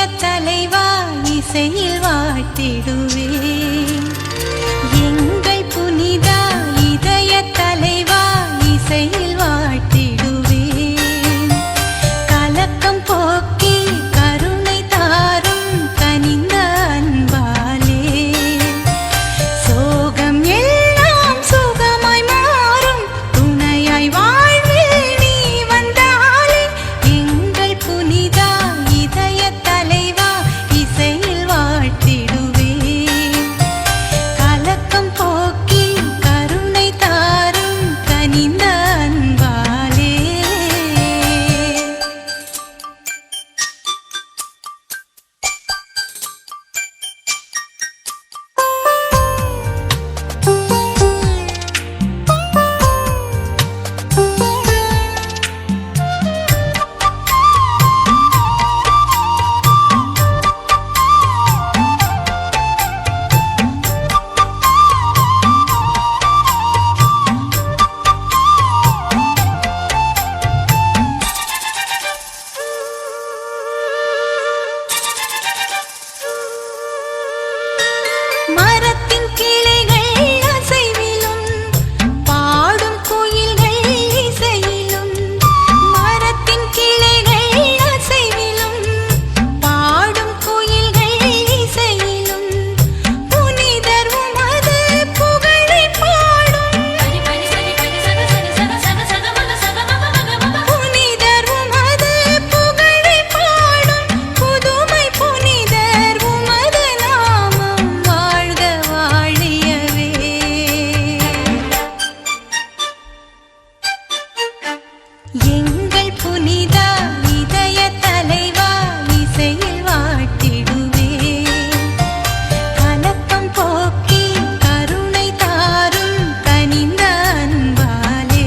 தலைவா இசையில் வாழ்த்திடுவேன். எங்கள் புனிதா இதய தலைவா இசையில் வாழ்த்திடுவேன். கலக்கம் போக்கி கருணை தாரும் கனிந்த அன்பாலே சோகம் எல்லாம் சுகமாய் மாறும் துணையாய் வாழ்வில் நீ வந்தாலே. எங்கள் புனிதா இதய தலைவா இசையில் வாழ்த்திடுவேன். கலக்கம் போக்கி கருணை தாரும் கனிந்த அன்பாலே. மரத்தின் கிளைகள் அசைவிலும் பாடும் குயில்கள் இசையிலும். மரத்தின் கிளைகள் அசைவிலும் பாடும் குயில்கள் இசையிலும். புனிதர் உமது புகழை பாடும் புனிதர் உமது புகழை பாடும் புதுமை புனிதர் உமது நாமம் வாழ்க வாழியவே. எங்கள் புனிதா இதய தலைவா இசையில் வாழ்த்திடுவேன். கலக்கம் போக்கி கருணை தாரும் கனிந்த அன்பாலே.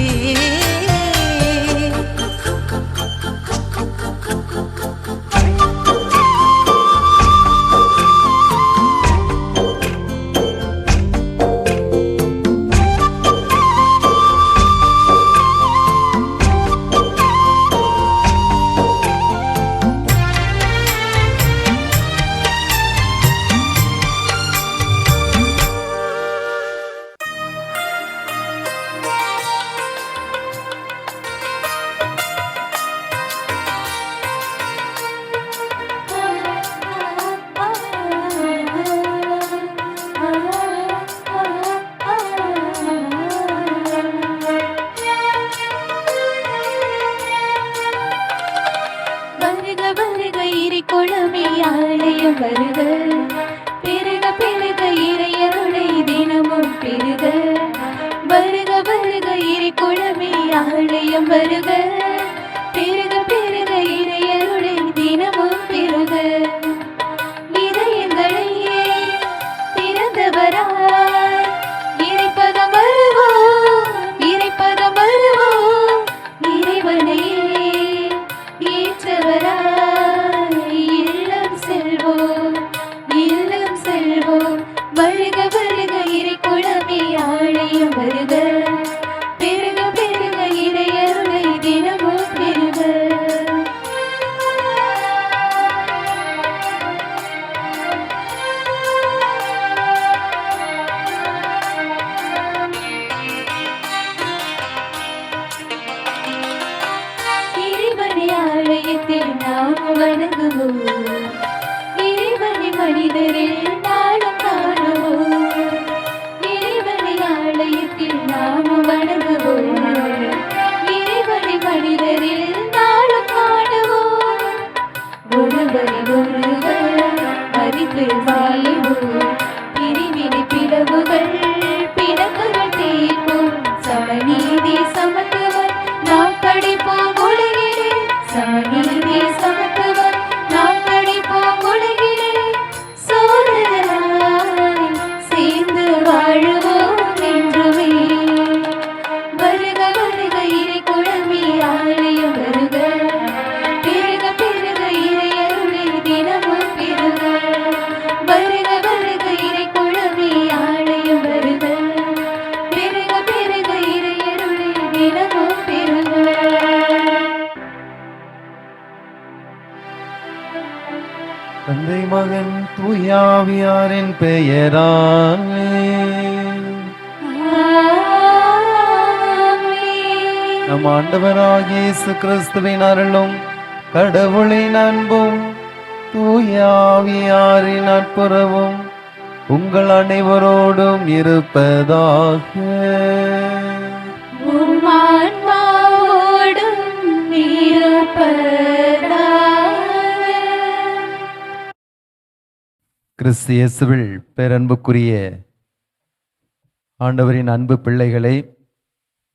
வருக வருக இறை குழமே ஆலயம் வருக. பெருக பெருக இறையருளை தினமும் பெருக. வருக வருக இறை குழமே ஆலயம் வருக. பெருக பெருக இறையருளை தினமும் பெருக. இதயங்களையே திறந்தவராய் இறைப்பதம் வருவோம் இறைப்பதம் வருவோம். இறைவனையே ஏற்றவராய் இல்லம் செல்வோம் இல்லம் செல்வோம். வருக வருக இறை குழமே ஆலயம் வருக. பெருக பெருக இறையருளை தினமும் பெருக. இறைவனை ஆலயத்தில் நாம் வணங்குவோம். இறைவனை மனிதரில் நாளும் காணுவோம். இறைவனை ஆலயத்தில் நாம் வணங்குவோம். இறைவனை மனிதரில் நாளும் காணுவோம். ஒருவரை ஒருவர் மதித்து வாழ்வோம். பிரிவினை பிளவுகள் பிணக்குகள் தீர்ப்போம். சமநீதி சமத்துவம் நாம் படிப்போம் உலகிலே. சமநீதி சமத்துவம் நாம் படிப்போம் உலகிலே. சோதரனாய் சேர்ந்து வாழுவோம் என்றுமே. தந்தை மகன் தூயாவியாரின் பெயராலே. நம் ஆண்டவராகிய இயேசு கிறிஸ்துவின் அருளும் கடவுளின் அன்பும் தூயாவியாரின் நட்புறவும் உங்கள் அனைவரோடும் இருப்பதாக. கிறிஸ்து இயேசுவில் பேரன்புக்குரிய ஆண்டவரின் அன்பு பிள்ளைகளை,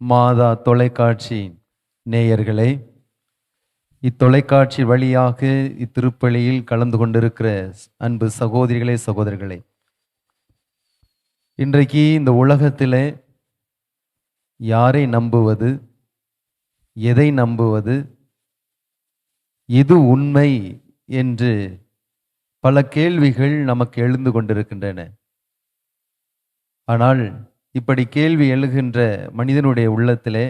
மாதா தொலைக்காட்சி நேயர்களே, இத்தொலைக்காட்சி வழியாக இத்திருப்பலியில் கலந்து கொண்டிருக்கிற அன்பு சகோதரிகளே, சகோதரர்களே, இன்றைக்கு இந்த உலகத்தில் யாரை நம்புவது, எதை நம்புவது, எது உண்மை என்று பல கேள்விகள் நமக்கு எழுந்து கொண்டிருக்கின்றன. ஆனால் இப்படி கேள்வி எழுகின்ற மனிதனுடைய உள்ளத்திலே,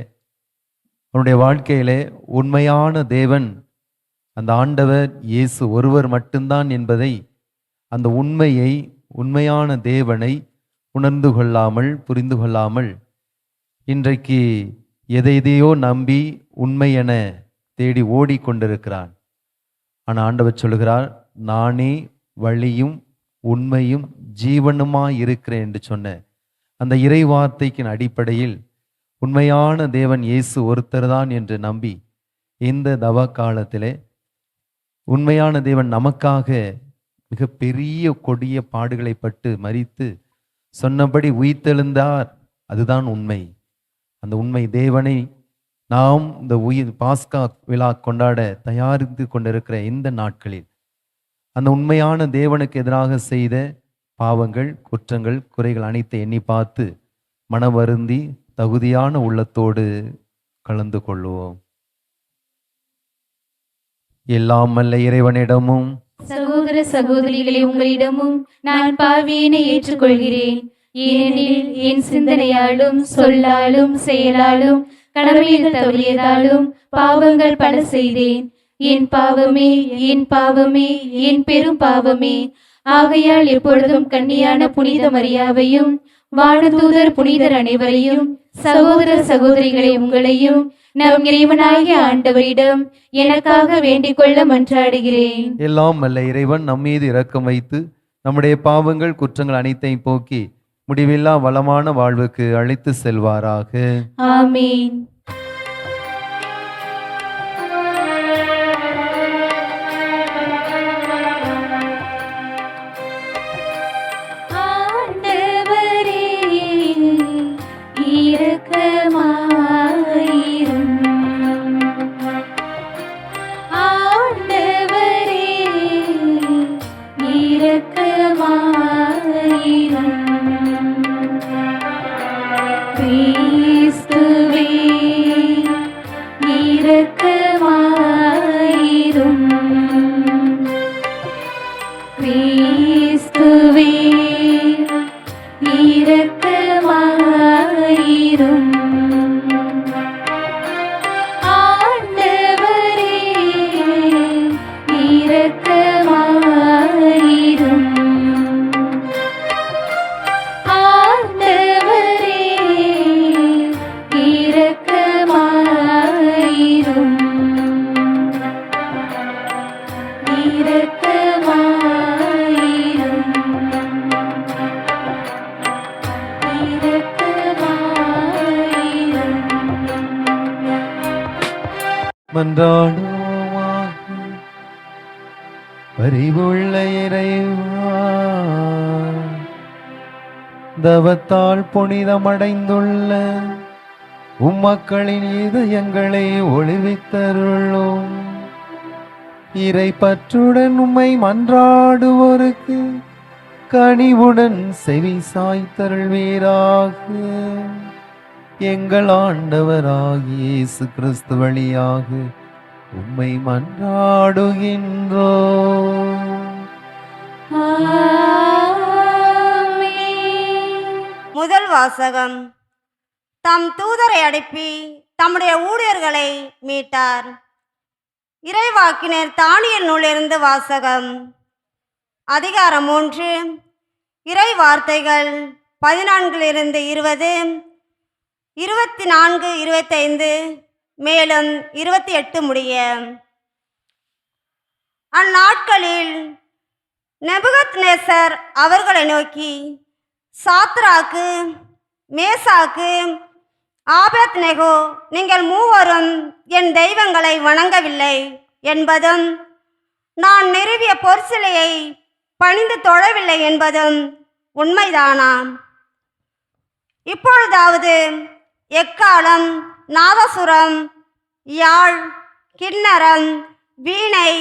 அவனுடைய வாழ்க்கையிலே உண்மையான தேவன் அந்த ஆண்டவர் இயேசு ஒருவர் மட்டும்தான் என்பதை, அந்த உண்மையை, உண்மையான தேவனை உணர்ந்து கொள்ளாமல், புரிந்து கொள்ளாமல் இன்றைக்கு எதையோ நம்பி உண்மை என தேடி ஓடிக்கொண்டிருக்கிறான். ஆனால் ஆண்டவர் சொல்லுகிறார், நானே வழியும் உண்மையும் ஜீவனுமாய் இருக்கிறேன் என்று சொன்ன அந்த இறை வார்த்தைக்கு அடிப்படையில் உண்மையான தேவன் இயேசு ஒருத்தர் தான் என்று நம்பி இந்த தவ காலத்திலே உண்மையான தேவன் நமக்காக மிக பெரிய கொடிய பாடுகளை பட்டு மரித்து சொன்னபடி உயிர்த்தெழுந்தார். அதுதான் உண்மை. அந்த உண்மை தேவனை நாம் இந்த பாஸ்கா விழா கொண்டாட தயாரித்து கொண்டிருக்கிற இந்த நாட்களில் அந்த உண்மையான தேவனுக்கு எதிராக செய்த பாவங்கள், குற்றங்கள், குறைகள் அனைத்தை எண்ணி பார்த்து மனவருந்தி தகுதியான உள்ளத்தோடு கலந்து கொள்வோம். எல்லாம் வல்ல இறைவனிடமும் சகோதர சகோதரிகளை உங்களிடமும் நான் பாவியினை ஏற்றுக்கொள்கிறேன். ஏனெனில் என் சிந்தனையாலும் சொல்லாலும் செயலாலும் கடமையில் தவறியதாலும் பாவங்கள் பல செய்தேன். என் பாவமே, என் பாவமே, என் பெரும் பாவமே. ஆகையால் எப்பொழுதும் கன்னியான புனித மரியாவையும் வானதூதர் புனிதர் அனைவரையும், சகோதர சகோதரிகளை உங்களையும் நம் இறைவனாகிய ஆண்டவரிடம் எனக்காக வேண்டிக் கொள்ள மன்றாடுகிறேன். எல்லாம் வல்ல இறைவன் நம்மீது இரக்கம் வைத்து நம்முடைய பாவங்கள், குற்றங்கள் அனைத்தையும் போக்கி முடிவில்லா வளமான வாழ்வுக்கு அழைத்து செல்வாராக. ஆமீன். மன்றாடுவோமாக. பரிவுள்ள இறைவா, தவத்தால் புனிதமடைந்துள்ள உம்மக்களின் இதயங்களை ஒளிவித்தருளும். இறை பற்றுடன் உம்மை மன்றாடுவோருக்கு கனிவுடன் செவி சாய்த்தருள்வீராக. எங்கள் ஆண்டவராகிய இயேசு கிறிஸ்து வழியாக உம்மை மன்றாடுகின்றோம். முதல் வாசகம். தம் தூதரை அனுப்பி தம்முடைய ஊழியர்களை மீட்டார். இறைவாக்கினர் தானியேல் நூலிலிருந்து வாசகம். அதிகாரம் 3 இறை வார்த்தைகள் 14-20, 24-25, மேலும் 28 முடிய. அந்நாட்களில் நெபுகத்நேசர் அவர்களை நோக்கி, சாத்ராக்கு, மேசாக்கு, ஆபேத்நேகோ, நீங்கள் மூவரும் என் தெய்வங்களை வணங்கவில்லை என்பதும் நான் நிறுவிய பொற்சிலையை பணிந்து தொழவில்லை என்பதும் உண்மைதானாம். இப்பொழுதாவது எக்காலம், நாதசுரம், யாழ், கிண்ணரம், வீணை,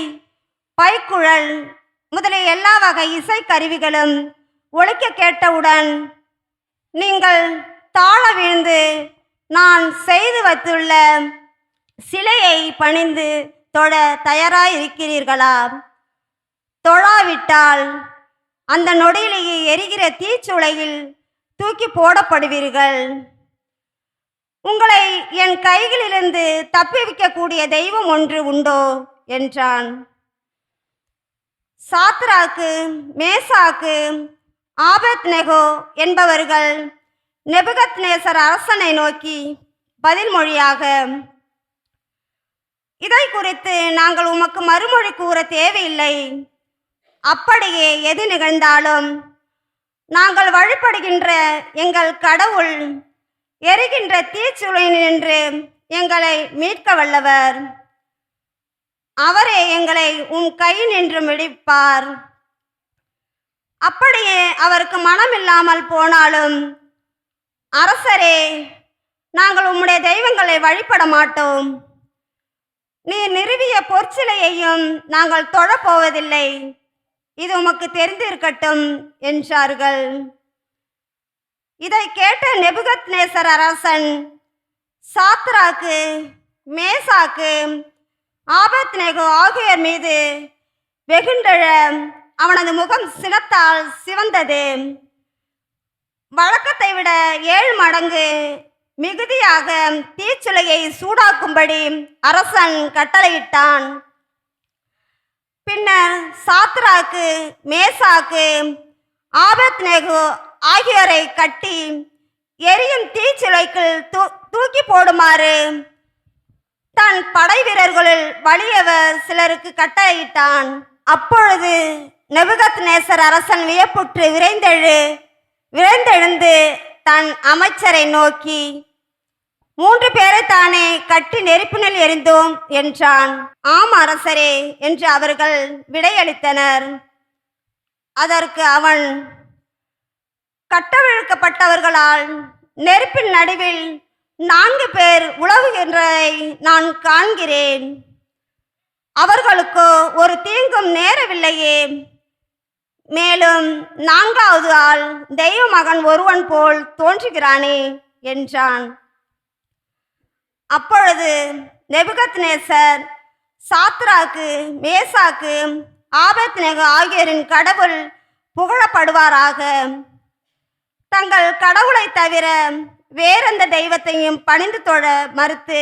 பைக்குழல் முதலிய எல்லா வகை இசைக்கருவிகளும் ஒலிக்க கேட்டவுடன் நீங்கள் தாழ விழுந்து நான் செய்து வைத்துள்ள சிலையை பணிந்து தொழ தயாராயிருக்கிறீர்களா? தொழாவிட்டால் அந்த நொடியிலேயே எரிகிற தீச்சுளையில் தூக்கி போடப்படுவீர்கள். உங்களை என் கைகளிலிருந்து தப்பிவிக்கக்கூடிய தெய்வம் ஒன்று உண்டோ என்றான். சாத்ராக்கு, மேசாக்கு, ஆபேத்நேகோ என்பவர்கள் நெபுகத்நேசர் அரசனை நோக்கி பதில் மொழியாக, இதை குறித்து நாங்கள் உமக்கு மறுமொழி கூற தேவையில்லை. அப்படியே எது நிகழ்ந்தாலும் நாங்கள் வழிபடுகின்ற எங்கள் கடவுள் எரிகின்ற தீச்சுளையினின்று எங்களை மீட்க வல்லவர். அவரே எங்களை உம் கையினின்று விடுவிப்பார். அப்படியே அவருக்கு மனமில்லாமல் போனாலும், அரசரே, நாங்கள் உம்முடைய தெய்வங்களை வழிபட மாட்டோம். நீர் நிறுவிய பொற்சிலையையும் நாங்கள் தொழப்போவதில்லை. இது உமக்கு தெரிந்திருக்கட்டும் என்றார்கள். இதை கேட்ட நெபுகத்நேசர் அரசன் சாத்ராக்கு, மேசாக்கு, ஆபேத்நேகோ ஆகியோர் மீது வெகுண்டெழ அவனது முகம் சினத்தால் சிவந்தது. வழக்கத்தை விட 7 மடங்கு மிகுதியாக தீச்சுளையை சூடாக்கும்படி அரசன் கட்டளையிட்டான். பின்னர் சாத்ராக்கு, மேசாக்கு, ஆபேத்நேகோ ஆகியோரை கட்டி எரியும் தீச்சுளைக்குள் தூக்கி போடுமாறு தன் படை வீரர்களுள் வலியவர் சிலருக்கு கட்டளையிட்டான். அப்பொழுது நெபுகத்நேசர் அரசன் வியப்புற்று விரைந்தெழுந்து தன் அமைச்சரை நோக்கி, 3 பேரை தானே கட்டி நெருப்பினில் எரிந்தோம் என்றான். ஆம் அரசரே என்று அவர்கள் விடையளித்தனர். அதற்கு அவன், கட்டவிழ்க்கப்பட்டவர்களால் நெருப்பின் நடுவில் 4 பேர் உலவுகின்றதை நான் காண்கிறேன். அவர்களுக்கு ஒரு தீங்கும் நேரவில்லையே. மேலும் 4வது ஆள் தெய்வ மகன் ஒருவன் போல் தோன்றுகிறானே என்றான். அப்பொழுது நெபுகத்நேசர் சாத்ராக்கு, மேசாக்கு, ஆபேத்நேகோ ஆகியோரின் கடவுள் புகழப்படுவாராக. தங்கள் கடவுளை தவிர வேறெந்த தெய்வத்தையும் பணிந்து தொழ மறுத்து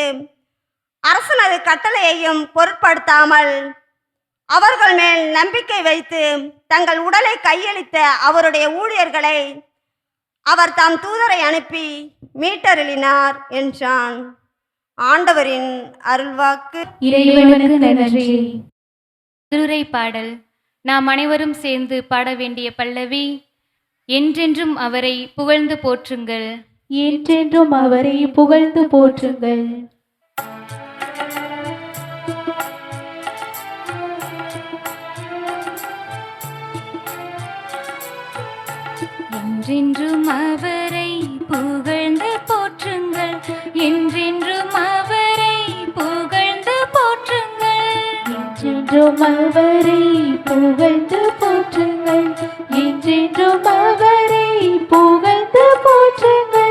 அரசனது கட்டளையையும் பொருட்படுத்தாமல் அவர்கள் மேல் நம்பிக்கை வைத்து தங்கள் உடலை கையளித்த அவருடைய ஊழியர்களை அவர் தம் தூதரை அனுப்பி மீட்டருளினார் என்றான். ஆண்டவரின் அருள்வாக்கு. இறைவனுக்கு நன்றி. திருரை பாடல். நாம் அனைவரும் சேர்ந்து பாட வேண்டிய பல்லவி, என்றென்றும் அவரை புகழ்ந்து போற்றுங்கள். என்றென்றும் அவரை புகழ்ந்து போற்றுங்கள். என்றென்றும் அவரை புகழ்ந்து போற்றுங்கள். என்றென்றும் அவரை புகழ்ந்து போற்றுங்கள். என்றென்றும் அவரை புகழ்ந்து போற்றுங்கள். என்றென்றும் அவரை புகழ்ந்து போற்றுங்கள்.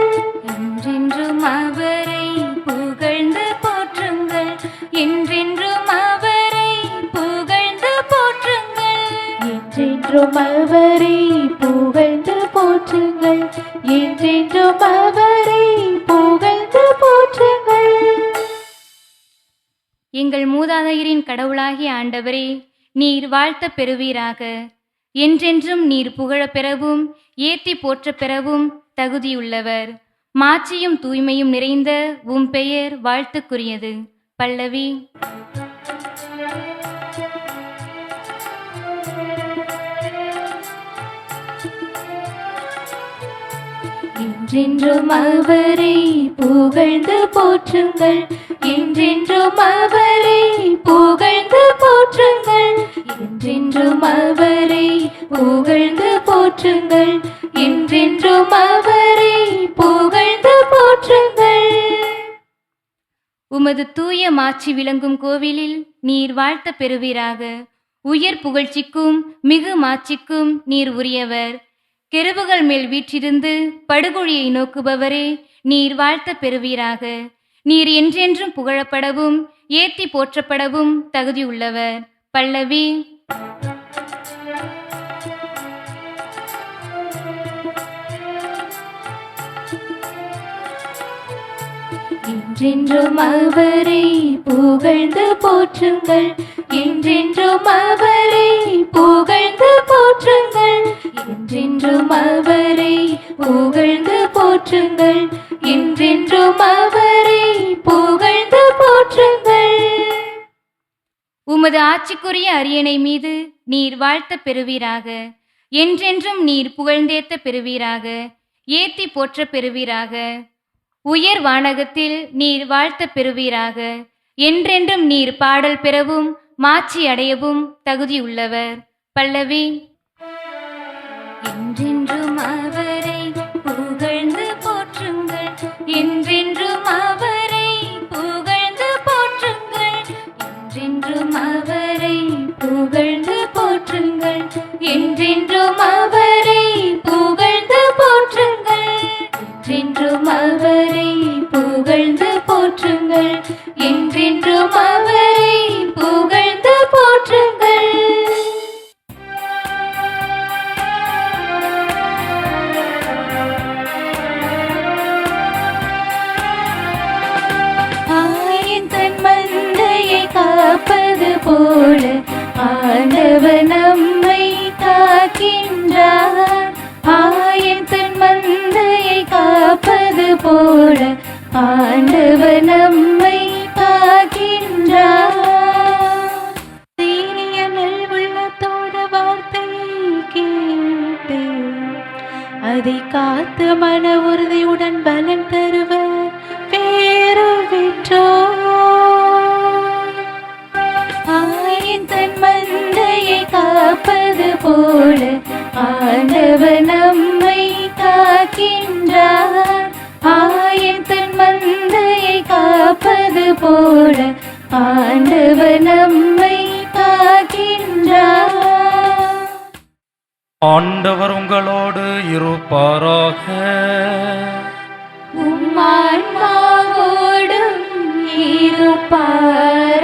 என்றென்றும் அவரை புகழ்ந்து போற்றுங்கள். என்றென்றும் அவரை புகழ்ந்து போற்றுங்கள். என்றென்றும் அவரை புகழ்ந்து போற்றுங்கள். என்றென்றும் அவரை புகழ்ந்து போற்றுங்கள். எங்கள் மூதாதையரின் கடவுளாகிய ஆண்டவரே, நீர் வாழ்த்த பெறுவீராக. என்றென்றும் நீர் புகழப் பெறவும் ஏத்தி போற்றப் பெறவும் தகுதியுள்ளவர். மாட்சியும் தூய்மையும் நிறைந்த உம் பெயர் வாழ்த்துக்குரியது. பல்லவி. என்றென்றும் அவரை புகழ்ந்து போற்றுங்கள், என்றென்றும் அவரை புகழ்ந்து போற்றுங்கள், என்றென்றும் அவரை புகழ்ந்து போற்றுங்கள், என்றென்றும் அவரை புகழ்ந்து போற்றுங்கள். உமது தூய மாட்சி விளங்கும் கோவிலில் நீர் வாழ்த்த பெறுவீராக. உயர் புகழ்ச்சிக்கும் மிகு மாட்சிக்கும் நீர் உரியவர். கெருபுகள் மேல் வீற்றிருந்து படுகொழியை நோக்குபவரே, நீர் வாழ்த்த பெறுவீராக. நீர் என்றென்றும் புகழப்படவும் ஏத்தி போற்றப்படவும் தகுதியுள்ளவர். பல்லவி. என்றென்றும் அவரை புகழ்ந்து போற்றுங்கள், என்றென்றும் அவரை புகழ்ந்து போற்றுங்கள், என்றென்றும் அவரை புகழ்ந்து போற்றுங்கள், என்றென்றும் அவரை புகழ்ந்து போற்றுங்கள். உமது ஆட்சிக்குரிய அரியணை மீது நீர் வாழ்த்த பெறுவீராக. என்றென்றும் நீர் புகழ்ந்தேத்த பெறுவீராக, ஏத்தி போற்ற பெறுவீராக. உயர் வானகத்தில் நீர் வாழ்த்த பெறுவீராக. என்றென்றும் நீர் பாடல் பெறவும் மாட்சி அடையவும் தகுதியுள்ளவர். பல்லவி. என்றென்றும் அவரை புகழ்ந்து போற்றுங்கள், என்றென்றும் அவரை புகழ்ந்து போற்றுங்கள், என்றென்றும் அவரை புகழ்ந்து போற்றுங்கள், என்றென்றும் அவரை புகழ்ந்து போற்றுங்கள், என்றென்றும் அவரை புகழ்ந்து போற்றுங்கள், என்றென்றும் அவரை புகழ்ந்து போற்றுங்கள். ஆயன் தன் மந்தையை காப்பது போல ஆண்டவர் நம்மை காக்கின்றார். ஆயன் தன் மந்தையை காப்பது போல ஆண்டவர் நம்மை காக்கின்றார். சீரிய நல்வுள்ளத்தோட வார்த்தையை கேட்டு அதை காத்து மன உறுதியுடன் பலன் தருவர் பேரு பெற்றோர். ஆயன் தன் மந்தையை காப்பது போல ஆண்டவர் நம்மை காக்கின்றார். ஆயன் தன் மந்தையை காப்பது போல ஆண்டவர் நம்மை காக்கின்றார். ஆண்டவர் உங்களோடு இருப்பாராக. உம் ஆன்மாவோடும் இருப்பாராக.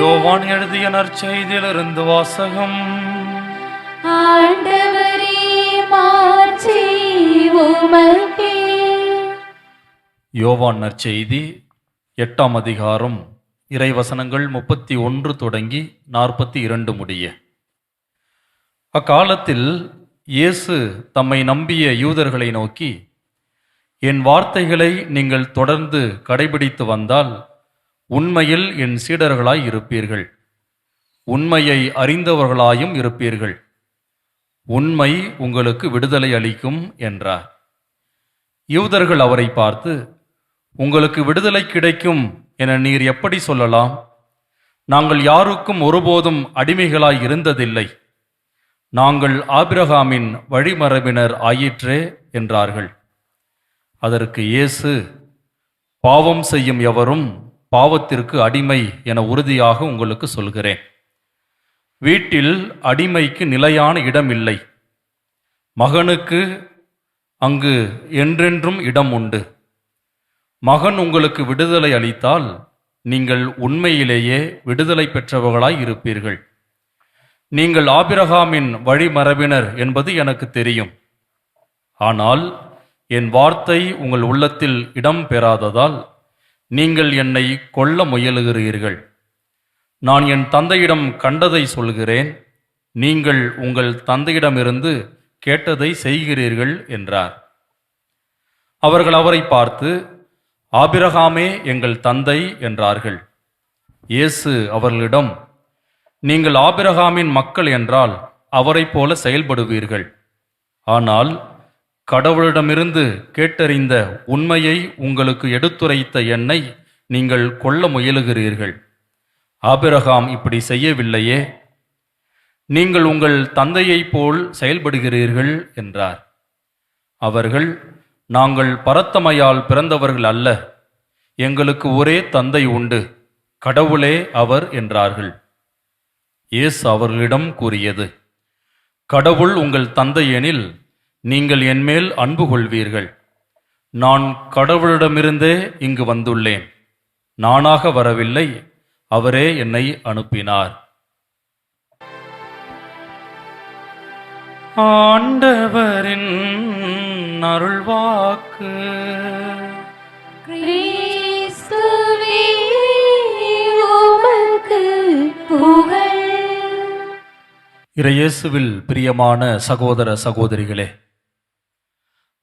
யோவான் எழுதிய நற்செய்தியிலிருந்து வாசகம். ஆண்டவரே மாட்சி உமக்கே. யோவான் நற்செய்தி 8ஆம் அதிகாரம் இறைவசனங்கள் 31 தொடங்கி 42 முடிய. அக்காலத்தில் இயேசு தம்மை நம்பிய யூதர்களை நோக்கி, என் வார்த்தைகளை நீங்கள் தொடர்ந்து கடைபிடித்து வந்தால் உண்மையில் என் சீடர்களாய் இருப்பீர்கள், உண்மையை அறிந்தவர்களாயும் இருப்பீர்கள், உண்மை உங்களுக்கு விடுதலை அளிக்கும் என்றார். யூதர்கள் அவரை பார்த்து, உங்களுக்கு விடுதலை கிடைக்கும் என நீர் எப்படி சொல்லலாம்? நாங்கள் யாருக்கும் ஒருபோதும் அடிமைகளாய் இருந்ததில்லை, நாங்கள் ஆபிரகாமின் வழிமரபினர் ஆயிற்றே என்றார்கள். அதற்கு இயேசு, பாவம் செய்யும் எவரும் பாவத்திற்கு அடிமை என உறுதியாக உங்களுக்கு சொல்கிறேன். வீட்டில் அடிமைக்கு நிலையான இடம் இல்லை, மகனுக்கு அங்கு என்றென்றும் இடம் உண்டு. மகன் உங்களுக்கு விடுதலை அளித்தால் நீங்கள் உண்மையிலேயே விடுதலை பெற்றவர்களாய் இருப்பீர்கள். நீங்கள் ஆபிரகாமின் வழிமரபினர் என்பது எனக்கு தெரியும். ஆனால் என் வார்த்தை உங்கள் உள்ளத்தில் இடம் பெறாததால் நீங்கள் என்னை கொல்ல முயலுகிறீர்கள். நான் என் தந்தையிடம் கண்டதை சொல்கிறேன், நீங்கள் உங்கள் தந்தையிடமிருந்து கேட்டதை செய்கிறீர்கள் என்றார். அவர்கள் அவரை பார்த்து, ஆபிரகாமே எங்கள் தந்தை என்றார்கள். இயேசு அவர்களிடம், நீங்கள் ஆபிரகாமின் மக்கள் என்றால் அவரைப் போல செயல்படுவீர்கள். ஆனால் கடவுளிடமிருந்து கேட்டறிந்த உண்மையை உங்களுக்கு எடுத்துரைத்த என்னை நீங்கள் கொல்ல முயலுகிறீர்கள். ஆபிரகாம் இப்படி செய்யவில்லையே. நீங்கள் உங்கள் தந்தையைப் போல் செயல்படுகிறீர்கள் என்றார். அவர்கள், நாங்கள் பரத்தமையால் பிறந்தவர்கள் அல்ல, எங்களுக்கு ஒரே தந்தை உண்டு, கடவுளே அவர் என்றார்கள். இயேசு அவர்களிடம் கூறியது, கடவுள் உங்கள் தந்தை எனில் நீங்கள் என்மேல் அன்பு கொள்வீர்கள். நான் கடவுளிடமிருந்தே இங்கு வந்துள்ளேன். நானாக வரவில்லை, அவரே என்னை அனுப்பினார். ஆண்டவரின் அருள்வாக்கு. கிறிஸ்துவே உமக்கு புகழ். இறையேசுவில் பிரியமான சகோதர சகோதரிகளே,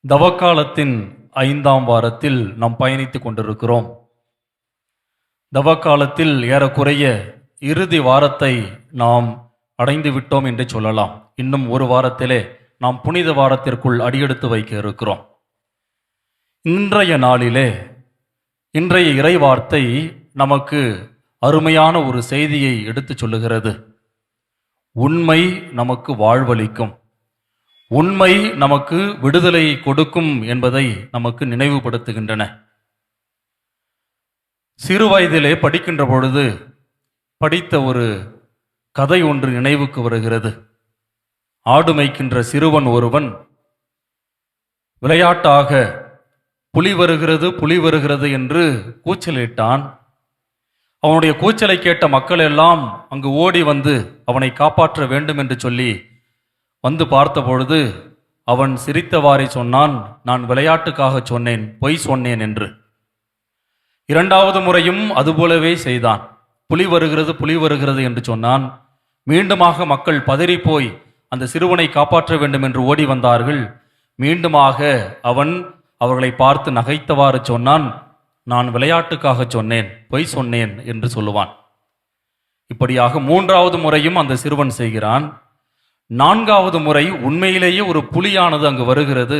தவக்காலத்தின் 5ஆம் வாரத்தில் நாம் பயணித்துக் கொண்டிருக்கிறோம். தவக்காலத்தில் ஏறக்குறைய இறுதி வாரத்தை நாம் அடைந்து விட்டோம் என்று சொல்லலாம். இன்னும் ஒரு வாரத்திலே நாம் புனித வாரத்திற்குள் அடியெடுத்து வைக்க இருக்கிறோம். இன்றைய நாளிலே இன்றைய இறைவார்த்தை நமக்கு அருமையான ஒரு செய்தியை எடுத்துச் சொல்லுகிறது. உண்மை நமக்கு வாழ்வளிக்கும், உண்மை நமக்கு விடுதலை கொடுக்கும் என்பதை நமக்கு நினைவுபடுத்துகின்றன. சிறு வயதிலே படிக்கின்ற பொழுது படித்த ஒரு கதை ஒன்று நினைவுக்கு வருகிறது. ஆடு மேய்க்கின்ற சிறுவன் ஒருவன் விளையாட்டாக புலி வருகிறது புலி வருகிறது என்று கூச்சலிட்டான். அவனுடைய கூச்சலை கேட்ட மக்கள் எல்லாம் அங்கு ஓடி வந்து அவனை காப்பாற்ற வேண்டும் என்று சொல்லி வந்து பார்த்தபொழுது அவன் சிரித்தவாறே சொன்னான், நான் விளையாட்டுக்காக சொன்னேன், பொய் சொன்னேன் என்று. 2வது முறையும் அதுபோலவே செய்தான். புலி வருகிறது என்று சொன்னான். மீண்டுமாக மக்கள் பதறி போய் அந்த சிறுவனை காப்பாற்ற வேண்டும் என்று ஓடி வந்தார்கள். மீண்டுமாக அவன் அவர்களை பார்த்து நகைத்தவாறு சொன்னான், நான் விளையாட்டுக்காக சொன்னேன், பொய் சொன்னேன் என்று சொல்லுவான். இப்படியாக 3வது முறையும் அந்த சிறுவன் செய்கிறான். 4வது முறை உண்மையிலேயே ஒரு புலியானது அங்கு வருகிறது.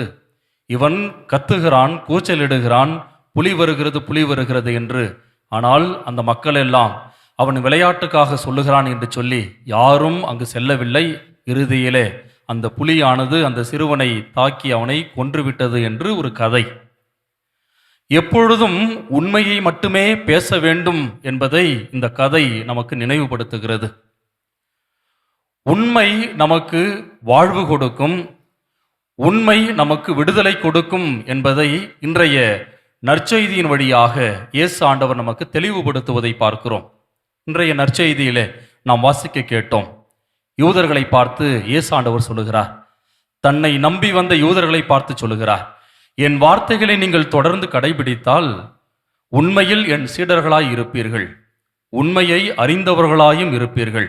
இவன் கத்துகிறான், கூச்சலிடுகிறான், புலி வருகிறது என்று. ஆனால் அந்த மக்கள் எல்லாம் அவன் விளையாட்டுக்காக சொல்லுகிறான் என்று சொல்லி யாரும் அங்கு செல்லவில்லை. இறுதியிலே அந்த புலியானது அந்த சிறுவனை தாக்கி அவனை கொன்றுவிட்டது என்று ஒரு கதை. எப்பொழுதும் உண்மையை மட்டுமே பேச வேண்டும் என்பதை இந்த கதை நமக்கு நினைவுபடுத்துகிறது. உண்மை நமக்கு வாழ்வு கொடுக்கும், உண்மை நமக்கு விடுதலை கொடுக்கும் என்பதை இன்றைய நற்செய்தியின் வழியாக இயேசு ஆண்டவர் நமக்கு தெளிவுபடுத்துவதை பார்க்கிறோம். இன்றைய நற்செய்தியிலே நாம் வாசிக்க கேட்டோம். யூதர்களை பார்த்து இயேசு ஆண்டவர் சொல்லுகிறார், தன்னை நம்பி வந்த யூதர்களை பார்த்து சொல்லுகிறார், என் வார்த்தைகளை நீங்கள் தொடர்ந்து கடைபிடித்தால் உண்மையில் என் சீடர்களாய் இருப்பீர்கள், உண்மையை அறிந்தவர்களாயும் இருப்பீர்கள்,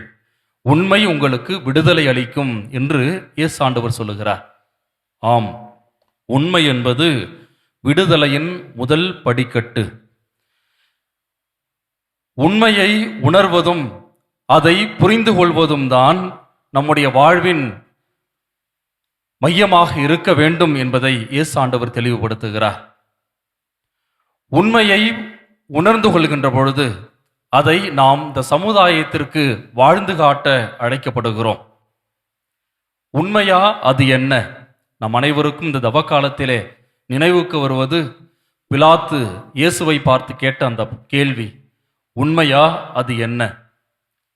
உண்மை உங்களுக்கு விடுதலை அளிக்கும் என்று இயேசு ஆண்டவர் சொல்லுகிறார். ஆம், உண்மை என்பது விடுதலையின் முதல் படிக்கட்டு. உண்மையை உணர்வதும் அதை புரிந்து கொள்வதும் தான் நம்முடைய வாழ்வின் மையமாக இருக்க வேண்டும் என்பதை இயேசு ஆண்டவர் தெளிவுபடுத்துகிறார். உண்மையை உணர்ந்து கொள்கின்ற பொழுது அதை நாம் இந்த சமுதாயத்திற்கு வாழ்ந்து காட்ட அழைக்கப்படுகிறோம். உண்மையா அது என்ன? நம் அனைவருக்கும் இந்த தவக்காலத்திலே நினைவுக்கு வருவது பிலாத்து இயேசுவை பார்த்து கேட்ட அந்த கேள்வி, உண்மையா அது என்ன?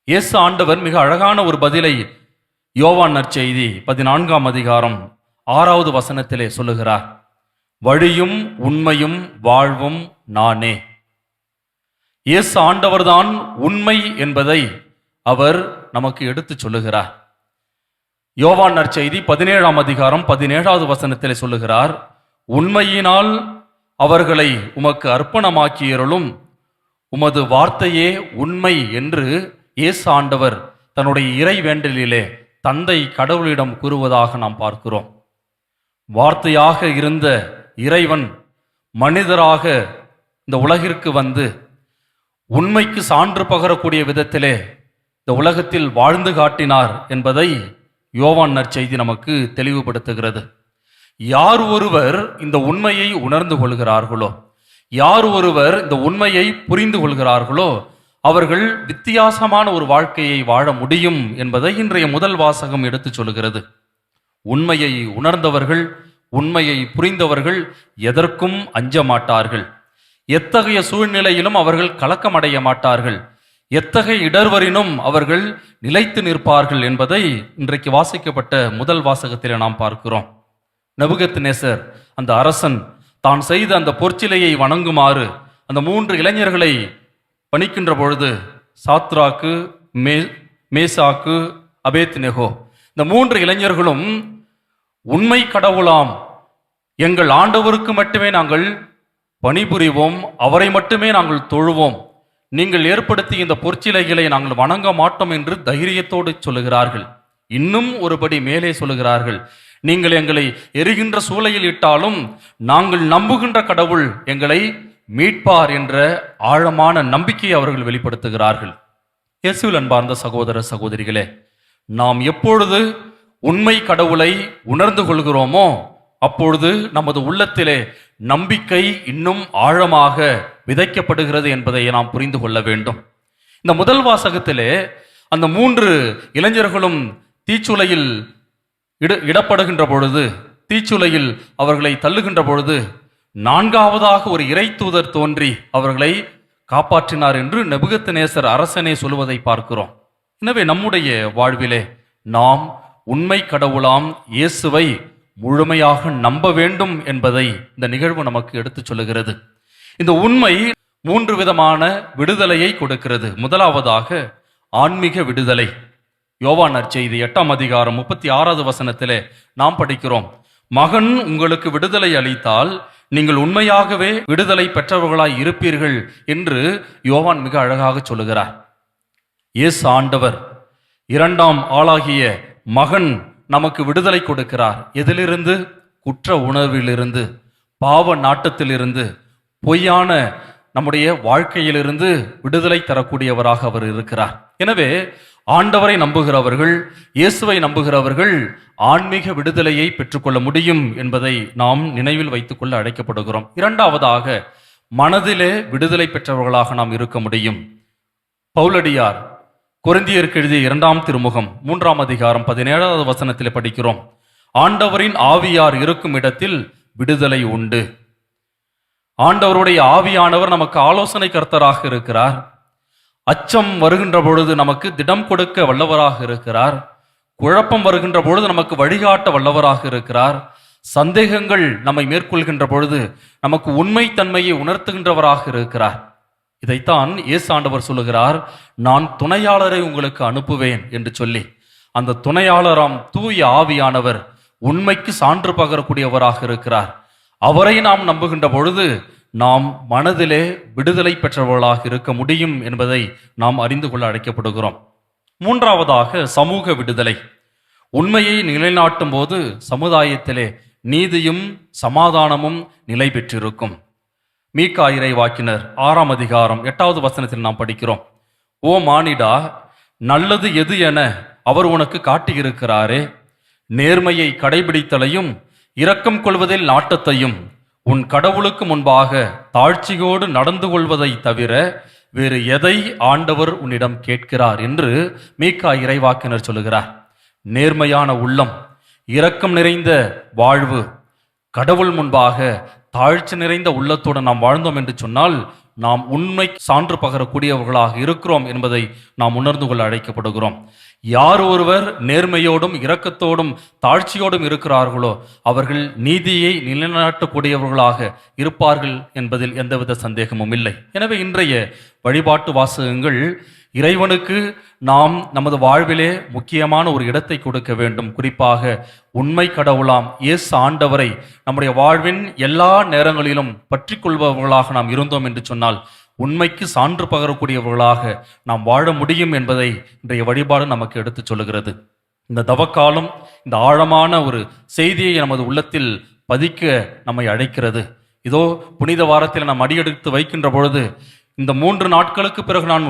இயேசு ஆண்டவர் மிக அழகான ஒரு பதிலை யோவான் நற்செய்தி 14ஆம் அதிகாரம் 6வது வசனத்திலே சொல்லுகிறார், வழியும் உண்மையும் வாழ்வும் நானே. இயேசு ஆண்டவர்தான் உண்மை என்பதை அவர் நமக்கு எடுத்துச் சொல்லுகிறார். யோவான் நற்செய்தி 17ஆம் அதிகாரம் 17வது வசனத்திலே சொல்லுகிறார், உண்மையினால் அவர்களை உமக்கு அர்ப்பணமாக்கியருளும், உமது வார்த்தையே உண்மை என்று இயேசு ஆண்டவர் தன்னுடைய இறை வேண்டலிலே தந்தை கடவுளிடம் கூறுவதாக நாம் பார்க்கிறோம். வார்த்தையாக இருந்த இறைவன் மனிதராக இந்த உலகிற்கு வந்து உண்மைக்கு சான்று பகரக்கூடிய விதத்திலே இந்த உலகத்தில் வாழ்ந்து காட்டினார் என்பதை யோவான் நற்செய்தி நமக்கு தெளிவுபடுத்துகிறது. யார் ஒருவர் இந்த உண்மையை உணர்ந்து கொள்கிறார்களோ, யார் ஒருவர் இந்த உண்மையை புரிந்து கொள்கிறார்களோ, அவர்கள் வித்தியாசமான ஒரு வாழ்க்கையை வாழ முடியும் என்பதை இன்றைய முதல் வாசகம் எடுத்துச் சொல்கிறது. உண்மையை உணர்ந்தவர்கள், உண்மையை புரிந்தவர்கள் எதற்கும் அஞ்ச மாட்டார்கள். எத்தகைய சூழ்நிலையிலும் அவர்கள் கலக்கமடைய மாட்டார்கள். எத்தகைய இடர்வரினும் அவர்கள் நிலைத்து நிற்பார்கள் என்பதை இன்றைக்கு வாசிக்கப்பட்ட முதல் வாசகத்தில் நாம் பார்க்கிறோம். நெபுகத்நேசர் அந்த அரசன் தான் செய்த அந்த பொற்சிலையை வணங்குமாறு அந்த 3 இளைஞர்களை பணிக்கின்ற பொழுது, சாத்ராக்கு, மேசாக்கு, அபேத்நேகோ, இந்த 3 இளைஞர்களும் உண்மை கடவுளாம் எங்கள் ஆண்டவருக்கு மட்டுமே நாங்கள் பணிபுரிவோம், அவரை மட்டுமே நாங்கள் தொழுவோம், நீங்கள் ஏற்படுத்திய இந்த பொற்சிலைகளை நாங்கள் வணங்க மாட்டோம் என்று தைரியத்தோடு சொல்லுகிறார்கள். இன்னும் ஒருபடி மேலே சொல்லுகிறார்கள், நீங்கள் எங்களை எரிகின்ற சூளையில் இட்டாலும் நாங்கள் நம்புகின்ற கடவுள் எங்களை மீட்பார் என்ற ஆழமான நம்பிக்கையை அவர்கள் வெளிப்படுத்துகிறார்கள். இயேசுவில் அன்பார்ந்த சகோதர சகோதரிகளே, நாம் எப்பொழுது உண்மை கடவுளை உணர்ந்து கொள்கிறோமோ அப்பொழுது நமது உள்ளத்திலே நம்பிக்கை இன்னும் ஆழமாக விதைக்கப்படுகிறது என்பதை நாம் புரிந்து கொள்ள வேண்டும். இந்த முதல் வாசகத்திலே அந்த 3 இளைஞர்களும் தீச்சுளையில் இடப்படுகின்ற பொழுது, தீச்சுளையில் அவர்களை தள்ளுகின்ற பொழுது 4ஆவதாக ஒரு இறை தூதர் தோன்றி அவர்களை காப்பாற்றினார் என்று நெபுகத்நேசர் அரசனே சொல்வதை பார்க்கிறோம். எனவே நம்முடைய வாழ்விலே நாம் உண்மை கடவுளாம் இயேசுவை முழுமையாக நம்ப வேண்டும் என்பதை இந்த நிகழ்வு நமக்கு எடுத்துச் சொல்லுகிறது. இந்த உண்மை 3 விதமான விடுதலையை கொடுக்கிறது. முதலாவதாக ஆன்மீக விடுதலை. யோவான் நற்செய்தி 8ஆம் அதிகாரம் 36வது வசனத்திலே நாம் படிக்கிறோம், மகன் உங்களுக்கு விடுதலை அளித்தால் நீங்கள் உண்மையாகவே விடுதலை பெற்றவர்களாய் இருப்பீர்கள் என்று யோவான் மிக அழகாக சொல்லுகிறார். இயேசு ஆண்டவர் 2ஆம் ஆளாகிய மகன் நமக்கு விடுதலை கொடுக்கிறார். எதிலிருந்து? குற்ற உணர்விலிருந்து, பாவ நாட்டத்திலிருந்து, பொய்யான நம்முடைய வாழ்க்கையிலிருந்து விடுதலை தரக்கூடியவராக அவர் இருக்கிறார். எனவே ஆண்டவரை நம்புகிறவர்கள், இயேசுவை நம்புகிறவர்கள் ஆன்மீக விடுதலையை பெற்றுக்கொள்ள முடியும் என்பதை நாம் நினைவில் வைத்துக் கொள்ள அழைக்கப்படுகிறோம். 2ஆவதாக மனதிலே விடுதலை பெற்றவர்களாக நாம் இருக்க முடியும். பவுலடியார் கொரிந்தியருக்கு எழுதிய 2ஆம் திருமுகம் 3ஆம் அதிகாரம் 17வது வசனத்தில் படிக்கிறோம், ஆண்டவரின் ஆவியார் இருக்கும் இடத்தில் விடுதலை உண்டு. ஆண்டவருடைய ஆவியானவர் நமக்கு ஆலோசனை கர்த்தராக இருக்கிறார். அச்சம் வருகின்ற பொழுது நமக்கு திடம் கொடுக்க வல்லவராக இருக்கிறார். குழப்பம் வருகின்ற பொழுது நமக்கு வழிகாட்ட வல்லவராக இருக்கிறார். சந்தேகங்கள் நம்மை மேற்கொள்கின்ற பொழுது நமக்கு உண்மை தன்மையை உணர்த்துகின்றவராக இருக்கிறார். இதைத்தான் இயேசு ஆண்டவர் சொல்லுகிறார், நான் துணையாளரை உங்களுக்கு அனுப்புவேன் என்று சொல்லி. அந்த துணையாளராம் தூய ஆவியானவர் உண்மைக்கு சான்று பகரக்கூடியவராக இருக்கிறார். அவரை நாம் நம்புகின்ற பொழுது நாம் மனதிலே விடுதலை பெற்றவர்களாக இருக்க முடியும் என்பதை நாம் அறிந்து கொள்ள அழைக்கப்படுகிறோம். 3ஆவதாக சமூக விடுதலை. உண்மையை நிலைநாட்டும் போது சமுதாயத்திலே நீதியும் சமாதானமும் நிலை பெற்றிருக்கும். மீகா இறைவாக்கினர் 6ஆம் அதிகாரம் 8வது வசனத்தில் நாம் படிக்கிறோம், ஓ மானிடா, நல்லது எது என அவர் உனக்கு காட்டியிருக்கிறாரே, நேர்மையை கடைபிடித்தலையும் இரக்கம் கொள்வதில் நாட்டத்தையும் உன் கடவுளுக்கு முன்பாக தாழ்ச்சியோடு நடந்து கொள்வதை தவிர வேறு எதை ஆண்டவர் உன்னிடம் கேட்கிறார் என்று மீகா இறைவாக்கினர் சொல்லுகிறார். நேர்மையான உள்ளம், இரக்கம் நிறைந்த வாழ்வு, கடவுள் முன்பாக தாழ்ச்சி நிறைந்த உள்ளத்தோடு நாம் வாழ்ந்தோம் என்று சொன்னால் நாம் உண்மை சான்று பகரக்கூடியவர்களாக இருக்கிறோம் என்பதை நாம் உணர்ந்து கொள்ள அழைக்கப்படுகிறோம். யார் ஒருவர் நேர்மையோடும் இரக்கத்தோடும் தாழ்ச்சியோடும் இருக்கிறார்களோ அவர்கள் நீதியை நிலைநாட்டக்கூடியவர்களாக இருப்பார்கள் என்பதில் எந்தவித சந்தேகமும் இல்லை. எனவே இன்றைய வழிபாட்டு வாசகங்கள் இறைவனுக்கு நாம் நமது வாழ்விலே முக்கியமான ஒரு இடத்தை கொடுக்க வேண்டும். குறிப்பாக உண்மை கடவுளாம் இயேசு ஆண்டவரை நம்முடைய வாழ்வின் எல்லா நேரங்களிலும் பற்றி கொள்பவர்களாக நாம் இருந்தோம் என்று சொன்னால் உண்மைக்கு சான்று பகரக்கூடியவர்களாக நாம் வாழ முடியும் என்பதை இன்றைய வழிபாடு நமக்கு எடுத்துச் சொல்லுகிறது. இந்த தவக்காலம் இந்த ஆழமான ஒரு செய்தியை நமது உள்ளத்தில் பதிக்க நம்மை அழைக்கிறது. இதோ புனித வாரத்தில் நாம் அடியெடுத்து வைக்கின்ற பொழுது இந்த 3 நாட்களுக்கு பிறகு நான்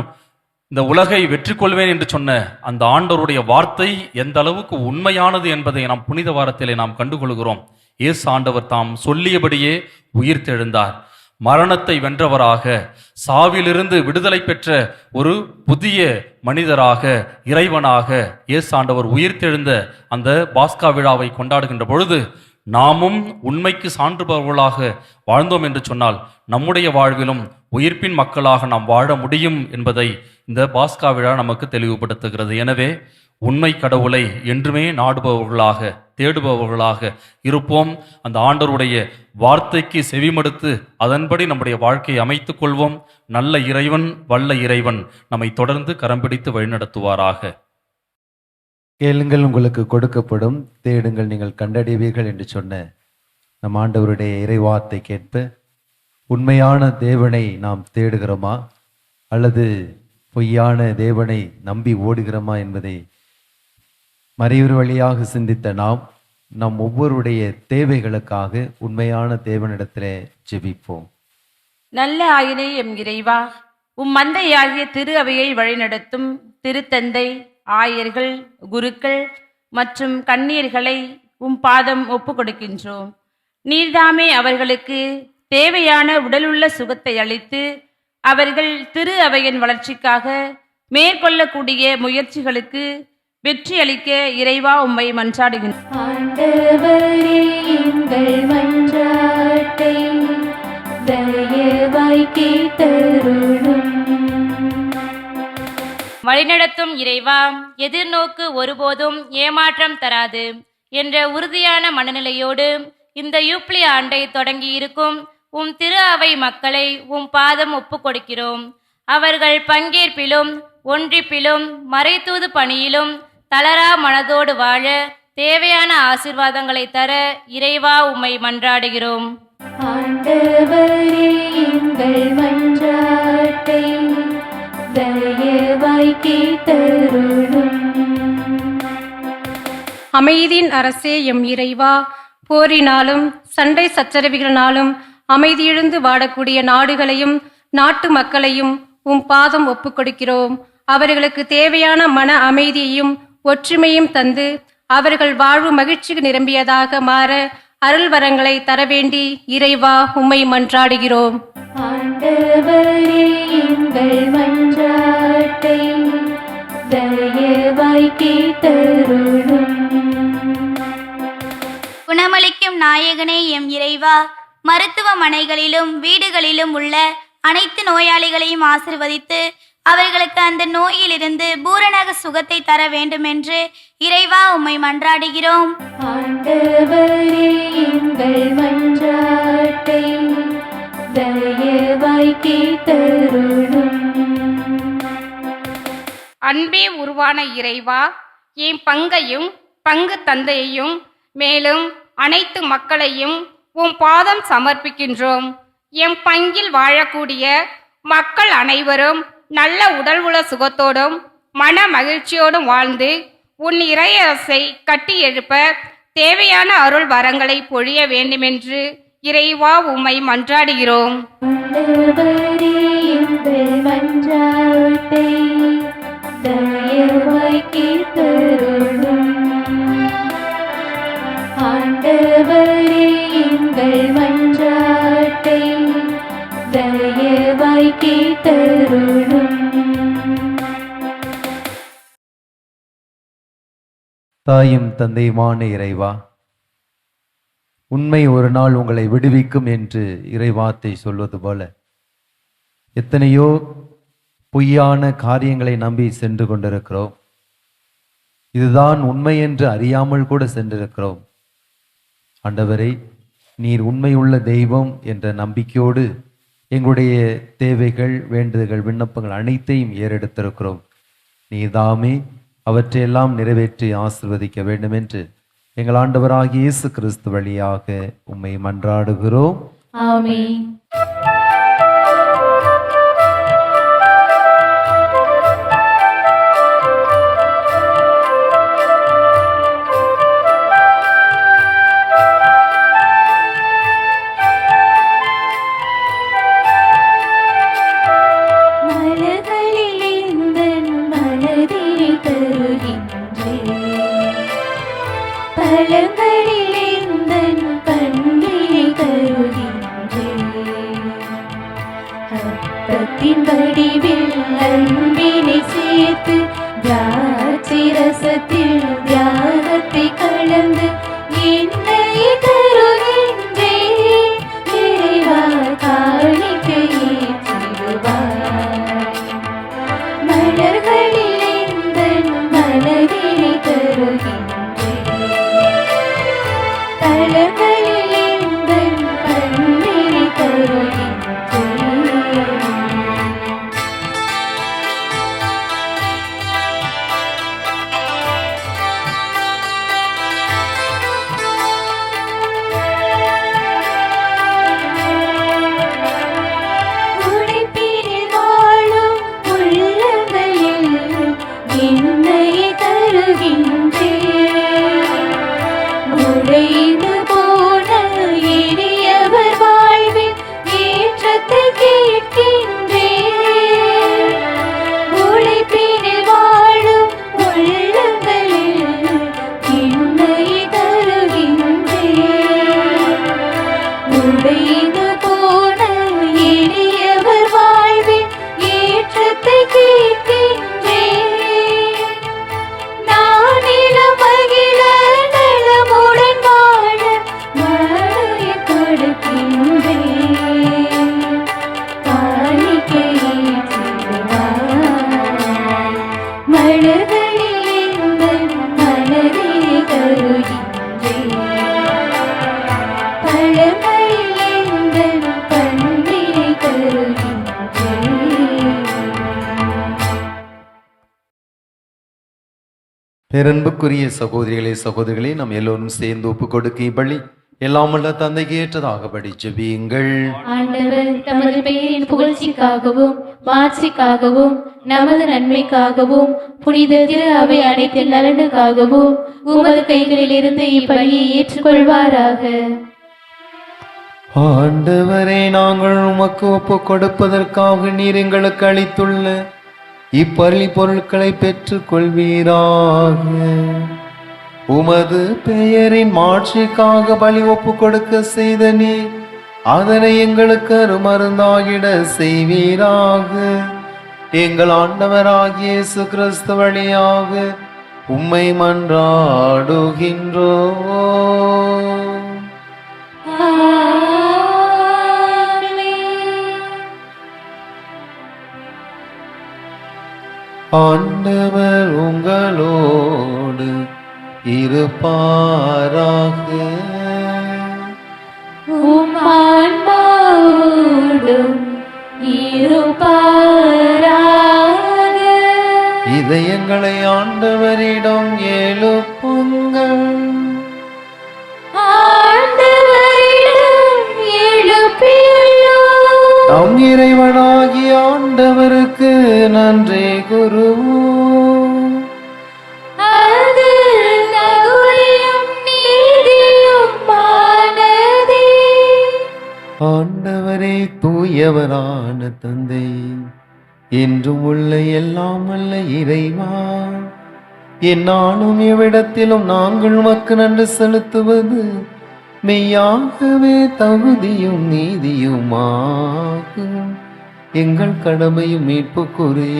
இந்த உலகை வெற்றி கொள்வேன் என்று சொன்ன அந்த ஆண்டவருடைய வார்த்தை எந்த அளவுக்கு உண்மையானது என்பதை நாம் புனித வாரத்திலே நாம் கண்டுகொள்கிறோம். இயேசு ஆண்டவர் தாம் சொல்லியபடியே உயிர்த்தெழுந்தார். மரணத்தை வென்றவராக, சாவிலிருந்து விடுதலை பெற்ற ஒரு புதிய மனிதராக, இறைவனாக இயேசு ஆண்டவர் உயிர்த்தெழுந்த அந்த பாஸ்கா விழாவை கொண்டாடுகின்ற பொழுது நாமும் உண்மைக்கு சான்றுபவர்களாக வாழ்ந்தோம் என்று சொன்னால் நம்முடைய வாழ்விலும் உயிர்ப்பின் மக்களாக நாம் வாழ முடியும் என்பதை இந்த பாஸ்கா விழா நமக்கு தெளிவுபடுத்துகிறது. எனவே உண்மை கடவுளை என்றுமே நாடுபவர்களாக, தேடுபவர்களாக இருப்போம். அந்த ஆண்டவருடைய வார்த்தைக்கு செவிமடுத்து அதன்படி நம்முடைய வாழ்க்கையை அமைத்துக் கொள்வோம். நல்ல இறைவன், வல்ல இறைவன் நம்மை தொடர்ந்து கரம் பிடித்து வழிநடத்துவாராக. கேளுங்கள் உங்களுக்கு கொடுக்கப்படும், தேடுங்கள் நீங்கள் கண்டடைவீர்கள் என்று சொன்ன நம் ஆண்டவருடைய இறைவார்த்தை கேட்ப உண்மையான தேவனை நாம் தேடுகிறோமா அல்லது பொய்யான தேவனை நம்பி ஓடுகிறோமா என்பதை மறையூர் வழியாக சிந்தித்த நம் ஒவ்வொருடைய தேவைகளுக்காக உண்மையான தேவனிடத்திலே ஜெபிப்போம். நல்ல ஆயனே எம் இறைவா, உம் மந்தையாகிய திரு அவையை வழிநடத்தும் திருத்தந்தை, ஆயர்கள், குருக்கள் மற்றும் கன்னியர்களை உம் பாதம் ஒப்பு கொடுக்கின்றோம். நீர்தாமே அவர்களுக்கு தேவையான உடலுள்ள சுகத்தை அளித்து அவர்கள் திரு அவையின் வளர்ச்சிக்காக மேற்கொள்ளக்கூடிய முயற்சிகளுக்கு வெற்றி அளிக்க இறைவா உம்மை மன்றாடுகின்றோம். ஆண்டவரே எங்கள் மன்றாட்டை தயவாய் கேட்டருளும். வழிநடத்தும் இறைவா, எதிர்நோக்கு ஒருபோதும் ஏமாற்றம் தராது என்ற உறுதியான மனநிலையோடு இந்த யூப்ளி ஆண்டை தொடங்கி இருக்கும் உம் திரு அவை மக்களை உம் பாதம் ஒப்பு கொடுக்கிறோம். அவர்கள் பங்கேற்பிலும் ஒன்றிப்பிலும் மறைத்தூது பணியிலும் தளரா மனதோடு வாழ தேவையான ஆசீர்வாதங்களை தர இறைவா உம்மை மன்றாடுகிறோம். ஆண்டவரே எங்கள் மன்றாட்டை தயவாய் கேட்டருளும். அமைதியின் அரசே எம் இறைவா, போரினாலும் சண்டை சச்சரவுகளினாலும் அமைதியிழந்து வாடக்கூடிய நாடுகளையும் நாட்டு மக்களையும் உம் பாதம் ஒப்புக் கொடுக்கிறோம். அவர்களுக்கு தேவையான மன அமைதியையும் ஒற்றுமையும் தந்து அவர்கள் வாழ்வு மகிழ்ச்சிக்கு நிரம்பியதாக மாற அருள் வரங்களை தர வேண்டி இறைவா உம்மை மன்றாடுகிறோம். ஆண்டவரே எங்கள் மன்றாட்டை தயவாய் கேட்டருளும். குணமளிக்கும் நாயகனே எம் இறைவா, மருத்துவமனைகளிலும் வீடுகளிலும் உள்ள அனைத்து நோயாளிகளையும் ஆசிர்வதித்து அவர்களுக்கு அந்த நோயிலிருந்து பூரணக சுகத்தை தர வேண்டும் என்று இறைவா உம்மை மன்றாடுகிறோம். ஆண்டவரே எங்கள் மன்றாட்டை தயவாய் கேட்டருளும். அன்பே உருவான இறைவா, என் பங்கையும் பங்கு தந்தையையும் மேலும் அனைத்து மக்களையும் உம் பாதம் சமர்ப்பிக்கின்றோம். எம் பங்கில் வாழக்கூடிய மக்கள் அனைவரும் நல்ல உடல் உள்ள சுகத்தோடும் மன மகிழ்ச்சியோடும் வாழ்ந்து உன் இறையரசை கட்டி எழுப்ப தேவையான அருள் வரங்களை பொழிய வேண்டுமென்று இறைவா உம்மை மன்றாடுகிறோம். ஆண்டவரே எங்கள் மன்றாட்டை தயவாய் கேட்டருளும். ஆண்டவரே எங்கள் மன்றாட்டை தயவாய் கேட்டருளும். தாயும் தந்தையுமான இறைவா, உண்மை ஒரு நாள் உங்களை விடுவிக்கும் என்று இறைவார்த்தை சொல்வது போல எத்தனையோ பொய்யான காரியங்களை நம்பி சென்று கொண்டிருக்கிறோம். இதுதான் உண்மை என்று அறியாமல் கூட சென்றிருக்கிறோம். ஆண்டவரே, நீர் உண்மையுள்ள தெய்வம் என்ற நம்பிக்கையோடு எங்களுடைய தேவைகள், வேண்டுதல்கள், விண்ணப்பங்கள் அனைத்தையும் ஏறெடுத்திருக்கிறோம். நீதாமே அவற்றையெல்லாம் நிறைவேற்றி ஆசிர்வதிக்க வேண்டும் என்று எங்கள் ஆண்டவராகிய இயேசு கிறிஸ்து வழியாக உம்மை மன்றாடுகிறோம். ஆமென். அப்பத்தின் வடிவில் அன்பினை சேர்த்து திராட்சை ரசத்தில் தியாகத்தை கலந்து என்னை தருகின்றேன் இறைவா காணிக்கையை தருவாய் மலர்களில் எந்தன் மனதினை தருகின்றேன் தலங்களில் எந்தன் கண்ணினை தருகின்றேன் உழைப்பினில் வாழும் உள்ளங்களில் என்னை தருகின்றேன் உடைந்து போன எளியவர் வாழ்வில் ஏற்றத்தை கேட்கின்றேன் உழைப்பினில் வாழும் உள்ளங்களில் என்னை தருகின்றேன் உடைந்து போன எளியவர் வாழ்வில் ஏற்றத்தை கேட்கின்றேன் நான் இளம் மகிழ நலமுடன் வாழ மழையை கொடுக்கின்றேன் காணிக்கையை தருவாய் மலர்களில் எந்தன் மனதினை தருகின்றேன் பழங்களில் எந்தன் பண்பினை தருகின்றேன் பேரன்புக்குரிய சகோதரிகளே சகோதரிகளே, நாம் எல்லோரும் சேர்ந்து ஒப்பு கொடுக்க பலி எல்லாம் உள்ள தந்தைக்கு ஏற்றதாகபடி ஜெபியுங்கள். ஆண்டவர் தமது பெயரின் புகழ்ச்சிக்காகவும் மாட்சிக்காகவும் நமது நன்மைக்காகவும் புனித திரு அவை அனைத்து நலனுக்காகவும் உமது கைகளில் இருந்து இப்பலியை ஏற்றுக்கொள்வாராக. ஆண்டவரே, நாங்கள் உமக்கு ஒப்பு கொடுப்பதற்காக நீர் எங்களுக்கு அளித்துள்ள இப்பலி பொருட்களை பெற்றுக் கொள்வீராக. உமது பெயரின் மாட்சிக்காக பலி ஒப்பு கொடுக்க செய்த நீர் அதனை எங்களுக்கு அருமருந்தாகிட செய்வீராக. எங்கள் ஆண்டவராகிய இயேசு கிறிஸ்து வழியாக உம்மை மன்றாடுகின்றோம். ஆண்டவர் உங்களோடு இருப்பாராக. உம் ஆன்மாவோடும் இருப்பாராக. இதயங்களை ஆண்டவரிடம் எழுப்புங்கள். ஆண்டவரிடம் எழுப்பியுள்ளோம். நம் இறைவனாகிய ஆண்டவருக்கு நன்றி கூறுவோம். அது தகுதியும் நீதியுமானதே. ஆண்டவரே, தூயவரான தந்தை, என்றும் உள்ள எல்லாம் அல்ல இறைவா, என்னாலும் எவ்விடத்திலும் நாங்கள் உமக்கு நன்றி செலுத்துவது மெய்யாகவே தகுதியும் நீதியுமாகும். எங்கள் கடமையும் மீட்புக்குரிய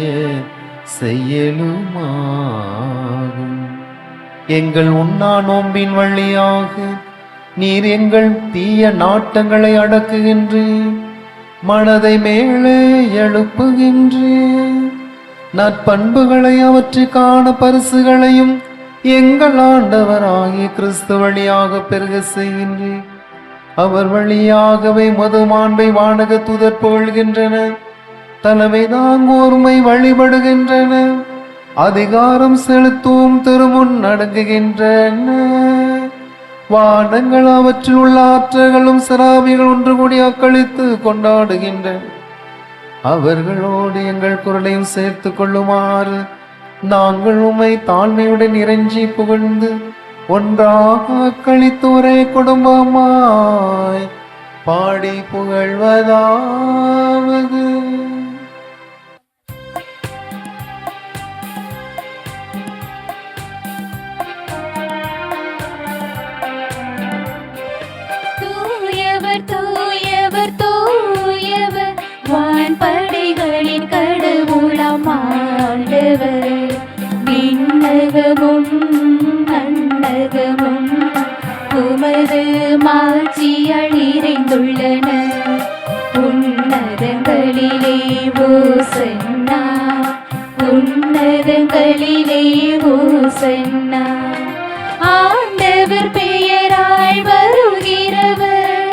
செயலுமாகும். எங்கள் உண்ணா நோம்பின் வழியாக நீர் எங்கள் தீய நாட்டங்களை அடக்குகின்றீர், மனதை மேலே எழுப்புகின்றீர், நற்பண்புகளை அவற்றுக்கான பரிசுகளையும் எங்கள் ஆண்டவராகிய கிறிஸ்து வழியாக பெருக செய்கின்றீர். அவர் வழியாகவே மதுமாண்பை வானக தூதர் புகழ்கின்றன, தலைமை தாங்கோர்மை வழிபடுகின்றன, அதிகாரம் செலுத்தும் திருமுன் அடங்குகின்றன. வானங்கள் அவற்றில் உள்ள ஆற்றல்களும் சராபிகள் ஒன்று கூடி அக்களித்து கொண்டாடுகின்றன. அவர்களோடு எங்கள் குரலையும் சேர்த்து கொள்ளுமாறு நாங்கள் உம்மை தாழ்மையுடன் இறைஞ்சி புகழ்ந்து ஒன்றாக அக்களித்து ஒரே குடும்பமாய் பாடி புகழ்வதாவது. தூயவர் தூயவர் தூயவர் வான்படை மாட்சியால் நிறைந்துள்ளன. உன்னதங்களிலே ஓசன்னா, உன்னதங்களிலே ஓசன்னா. ஆண்டவர் பெயரால் வருகிறவர்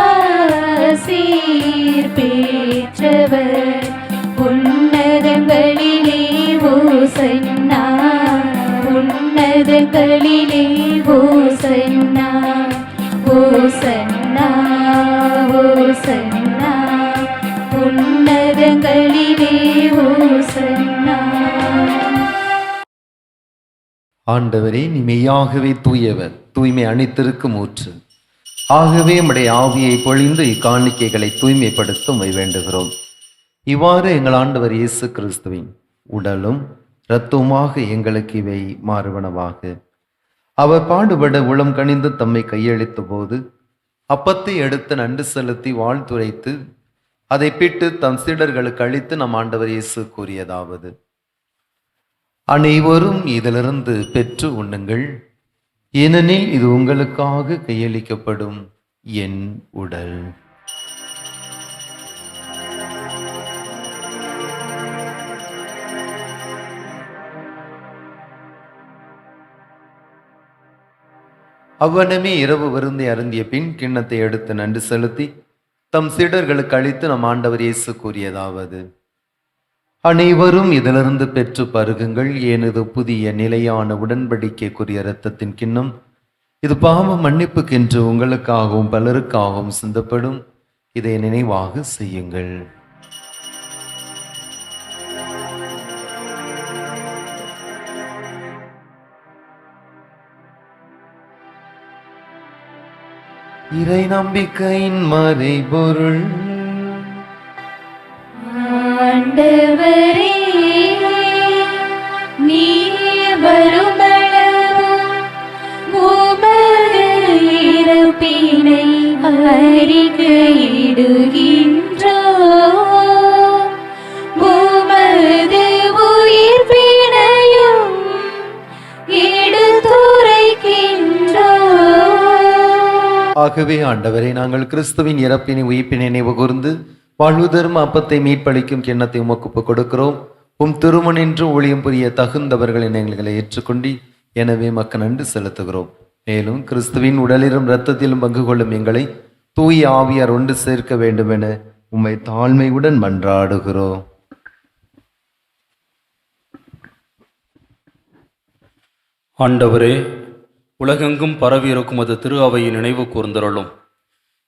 ஆசீர் பெற்றவர். உன்னதங்களிலே ஓசன்னா, உன்னதங்களிலே ஓசன்னா. ஓசன்னா, ஓசன்னா, உன்னதங்களிலே ஓசன்னா. ஆண்டவரே, நீ மெய்யாகவே தூயவர், தூய்மை அனைத்திற்கும் ஊற்று. ஆகவே உம்முடைய ஆவியை பொழிந்து இக்காணிக்கைகளை தூய்மைப்படுத்த உம்மை வேண்டுகிறோம். இவ்வாறு எங்கள் ஆண்டவர் இயேசு கிறிஸ்துவின் உடலும் இரத்தமுமாக எங்களுக்கு இவை மாறுவனவாக. அவர் பாடுபட உளம் கனிந்து தம்மை கையளித்த போது அப்பத்தை எடுத்து நன்றி செலுத்தி வாழ்த்துரைத்து அதை பிட்டு தம் சீடர்களுக்கு அளித்து நம் ஆண்டவர் இயேசு கூறியதாவது: அனைவரும் இதிலிருந்து பெற்று உண்ணுங்கள், ஏனெனில் இது உங்களுக்காக கையளிக்கப்படும் என் உடல். அவ்வனமே இரவு விருந்தை அருந்திய பின் கிண்ணத்தை எடுத்து நன்றி செலுத்தி தம் சீடர்களுக்கு அளித்து நம் ஆண்டவர் இயேசு கூறியதாவது: அனைவரும் இதிலிருந்து பெற்று பருகுங்கள், ஏனது புதிய நிலையான உடன்படிக்கைக்குரிய இரத்தத்தின் கிண்ணம். இது பாவ மன்னிப்புக்கென்று உங்களுக்காகவும் பலருக்காகவும் சிந்தப்படும். இதை நினைவாக செய்யுங்கள். இறை நம்பிக்கையின் மறைபொருள். ஆண்டவரே, நீர் வருமளவும் உமது இறப்பினை அறிக்கையிடுகின்றோம். உமது உயிர்ப்பினையும் எடுத்துரைக்கின்றோம். ஆகவே ஆண்டவரே, நாங்கள் கிறிஸ்துவின் இறப்பினை உயிர்ப்பினை நினைவு கூர்ந்து வாழ்வு தரும் அப்பத்தை மீட்பளிக்கும் கிண்ணத்தை உமக்கு கொடுக்கிறோம். உம் திருமணின்று ஊழியம் புரிய தகுந்தவர்களின் எங்களை ஏற்றுக்கொண்டு எனவே மக்கள் நன்றி செலுத்துகிறோம். மேலும் கிறிஸ்துவின் உடலிலும் இரத்தத்திலும் பங்கு கொள்ளும் எங்களை தூய ஆவியார் ஒன்று சேர்க்க வேண்டும் என உம்மை தாழ்மையுடன் மன்றாடுகிறோம். ஆண்டவரே, உலகெங்கும் பரவியிருக்கும் அது திரு அவையை நினைவு கூர்ந்தருளும்.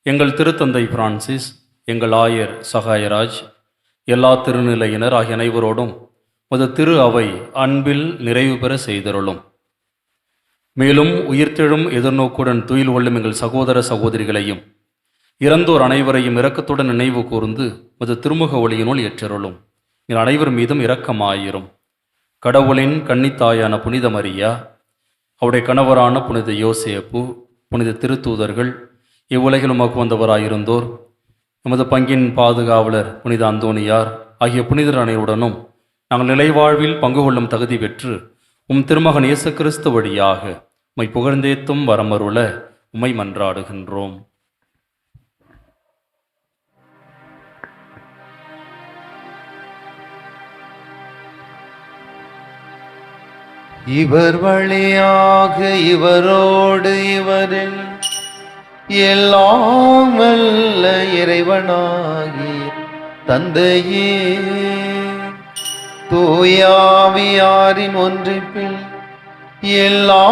எங்கள் திருத்தந்தை பிரான்சிஸ், எங்கள் ஆயர் சகாயராஜ், எல்லா திருநிலையினர் ஆகிய அனைவரோடும் அது திரு அவை அன்பில் நிறைவு பெற செய்தருளும். மேலும் உயிர்த்தெழும் எதிர்நோக்குடன் துயில் கொள்ளும் எங்கள் சகோதர சகோதரிகளையும் இறந்தோர் அனைவரையும் இரக்கத்துடன் நினைவு கூர்ந்து அது திருமுக ஒளியினுள் ஏற்றருளும். எங்கள் அனைவர் மீதும் இரக்கமாயிரும். கடவுளின் கன்னித்தாயான புனித மரியா, அவருடைய கணவரான புனித யோசேப்பு, புனித திருத்தூதர்கள், இவ்வுலகில் உமக்கு வந்தவராயிருந்தோர், எமது பங்கின் பாதுகாவலர் புனித அந்தோனியார் ஆகிய புனிதர் அனைவருடனும் நாங்கள் நிலைவாழ்வில் பங்கு கொள்ளும் தகுதி பெற்று உம் திருமகன் இயேசு கிறிஸ்து வழியாக உம்மை புகழ்ந்தேத்தும் வரமருள உம்மை மன்றாடுகின்றோம். இவர் வழியாக இவரோடு இவரில் எல்லாம் வல்ல இறைவனாகி தந்தையே, தூயாவியாரின் ஒன்றிப்பில் எல்லா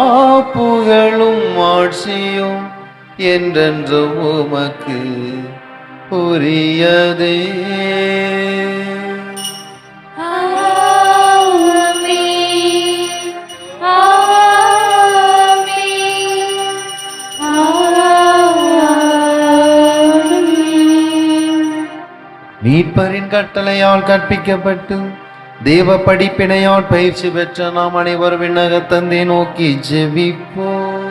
புகழும் ஆட்சியும் என்றென்று உமக்கு உரியதே. மீட்பரின் கட்டளையால் கற்பிக்கப்பட்டு தேவ படிப்பினையால் பயிற்சி பெற்ற நாம் அனைவரும் விண்ணகத் தந்தை நோக்கி ஜெபிப்போம்.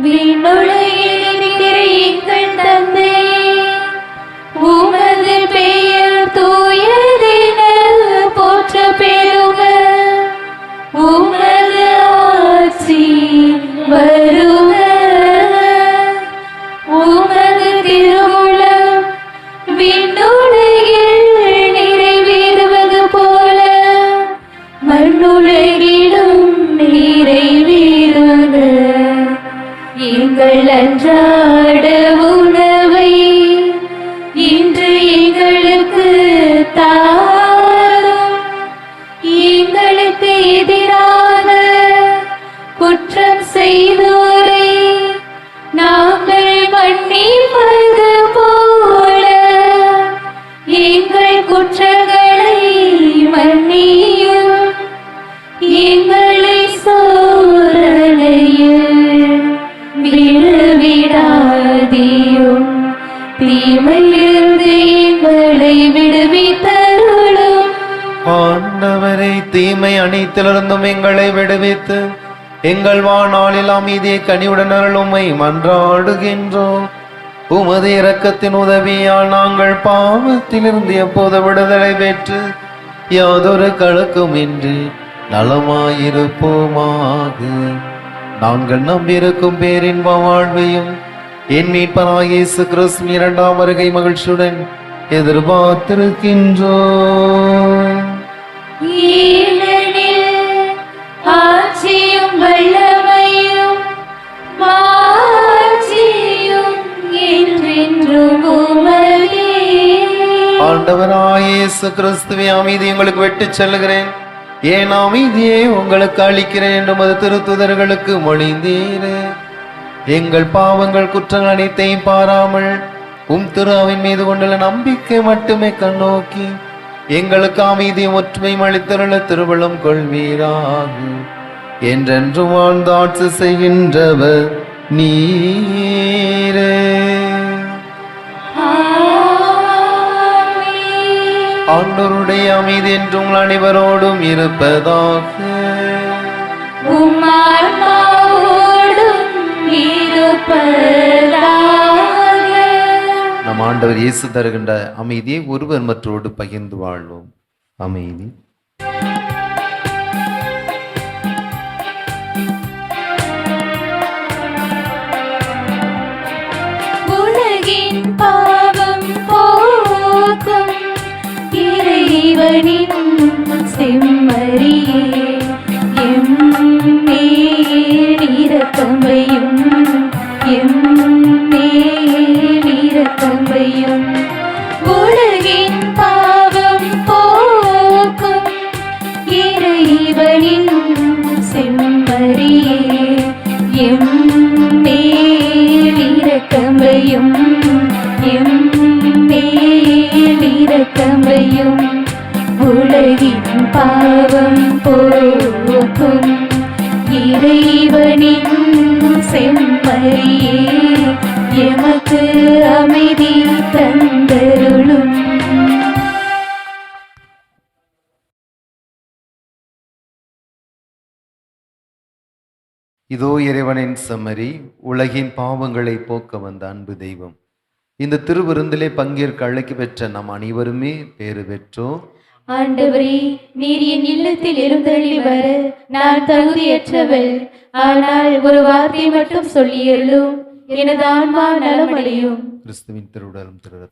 விண்ணுலகில் இருக்கிற எங்கள் தந்தையே, உமது பெயர் தூயதென போற்ற பெறுக. உமது ஆட்சி வருக. தாரும். எங்களுக்கு எதிராக குற்றம் செய்தோரை நாங்கள் மன்னிப்பது போல எங்கள் குற்றங்களை மன்னியும். எங்களை சோதனையில் விடுவிடாதேயும். தீமையிலிருந்து எங்களை விடுவித்தருளும். ஆண்டவரை தீமை அனைத்திலிருந்தும் எங்களை விடுவித்து எங்கள் வாழ்நாளில் அமைதியை கனிவுடன் அருளுமை மன்றாடுகின்றோம். உமது இரக்கத்தின் உதவியால் நாங்கள் பாவத்திலிருந்து எப்போது விடுதலை பெற்று யாதொரு கலக்கமின்றி நலமாயிருப்போமாக. நாங்கள் நம்பியிருக்கும் பேரின்ப வாழ்வையும் என் மீட்பராகிய இயேசு கிறிஸ்து இரண்டாம் வருகை மகிழ்ச்சியுடன் எதிர்பார்த்திருக்கின்றோம். ஏனெனில் ஆட்சியும் வல்லமையும் மாட்சியும் என்றென்றும் உமதே. ஆண்டவராகிய இயேசு கிறிஸ்துவே, அமைதி உங்களுக்கு விட்டுச் செல்கிறேன், ஏன் அமைதியை உங்களுக்கு அளிக்கிறேன் என்று உமது திருத்துதர்களுக்கு மொழிந்தீரே. எங்கள் பாவங்கள் குற்றங்கள் அனைத்தையும் பாராமல் திரு அவின் மீது கொண்டுள்ள நம்பிக்கை மட்டுமே கண்ணோக்கி எங்களுக்கு அமைதியும் ஒற்றுமையும் அளித்தருள திருவள்ளம் கொள்வீராக. என்றென்று வாழ்ந்து ஆட்சி செய்கின்றவர் நீரே. ஆண்டவருடைய அமைதி என்று உங்கள் அனைவரோடும் இருப்பதாக. நம் ஆண்டவர் இயேசு தருகின்ற அமைதியை ஒருவர் மற்றோடு பகிர்ந்து வாழ்வோம். அமைதி. உலகின் பாவம் போக்கும் இறைவனின் செம்மறியே, எம்மேல் இரக்கம் வையும், எம்மேல் இரக்கம் வையும். உலகின் பாவம் போக்கும் இறைவனின் செம்மறியே, எம்மேல் இரக்கம் வையும், எம்மேல் இரக்கம் வையும். உலகின் பாவம் போக்கும் இறைவனின் செம்மறியே, எமக்கு அமைதி தந்தருளும். இதோ இறைவனின் செம்மறி, உலகின் பாவங்களை போக்க வந்த அன்பு தெய்வம். இந்த திருவிருந்திலே பங்கேற்க அழைக்கு பெற்ற நம் அனைவருமே பேறு பெற்றோம். ஆண்டவரே, நீர் என் இல்லத்தில் எழுந்தருளி வர நான் தகுதியற்றவள். ஆனால் ஒரு வார்த்தை மட்டும் சொல்லியருளும், எனது ஆன்மா நலமடையும். கிறிஸ்துவின் திருவுடலும் திரு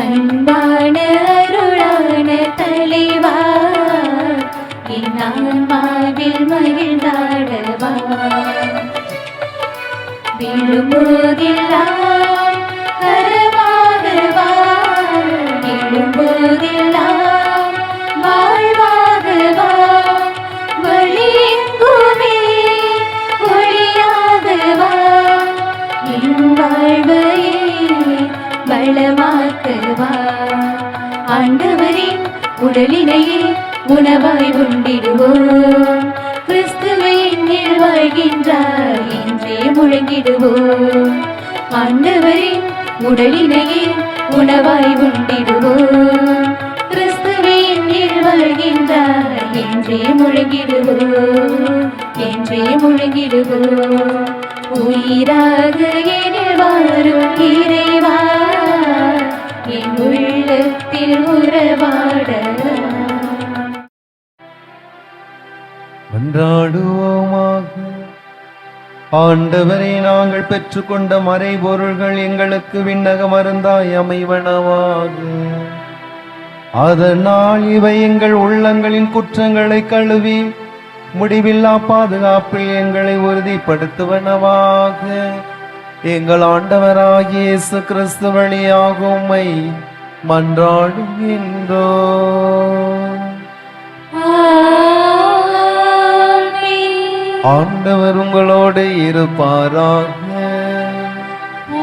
அன்பான அருளான தலைவா, என் ஆன்மாவில் மகிழ்ந்தாடவா. விழும்போதெல்லாம் கரமாகவா, எழும்போதெல்லாம் வாழ்வாகவா. வழியெங்குமே ஒளியாகவா, என் வாழ்வையே வளமாக்கவா. ஆண்டவரின் உடலினையே உணவாய் உண்டிடுவோம், கிறிஸ்துவை என்னில் வாழ்கின்றார் என்றே முழங்கிடுவோம். ஆண்டவரின் உடலினையே உணவாய் உண்டிடுவோம், கிறிஸ்துவை என்னில் வாழ்கின்றார் என்றே முழங்கிடுவோம், என்றே முழங்கிடுவோம். உயிராக என்னில் வாரும் இறைவா, என் உள்ளத்தில் உறவாடலாம். மன்றாடுவோமாக. ஆண்டவரே, நாங்கள் பெற்றுக்கொண்ட மறைபொருள்கள் எங்களுக்கு விண்ணக மருந்தாய் அமைவனவாக. அதனால் இவை எங்கள் உள்ளங்களின் குற்றங்களை கழுவி முடிவில்லா பாதுகாப்பில் எங்களை உறுதிப்படுத்துவனவாக. எங்கள் ஆண்டவராகிய இயேசு கிறிஸ்து வழியாக உம்மை மன்றாடுகின்றோம். ஆண்டவர் உங்களோடு இருப்பாராக.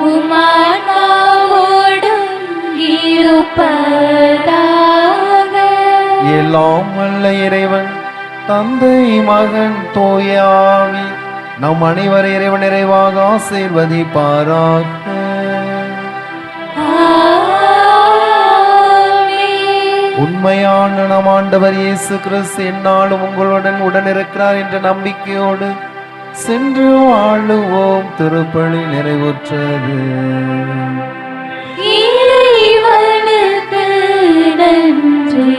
உம்மான்மாவோடும் இருப்பதாக. எல்லாம் வல்ல இறைவன் தந்தை, மகன், தூய ஆவி நம் அனைவர் இறைவன் நிறைவாக ஆசீர்வதிப்பாராக. உண்மையான நம் ஆண்டவர் இயேசு கிறிஸ்து எந்நாளும் உங்களுடன் உடனிருக்கிறார் என்ற நம்பிக்கையோடு சென்று வாழுவோம். திருப்பலி நிறைவுற்றது. இறைவனுக்கு நன்றி.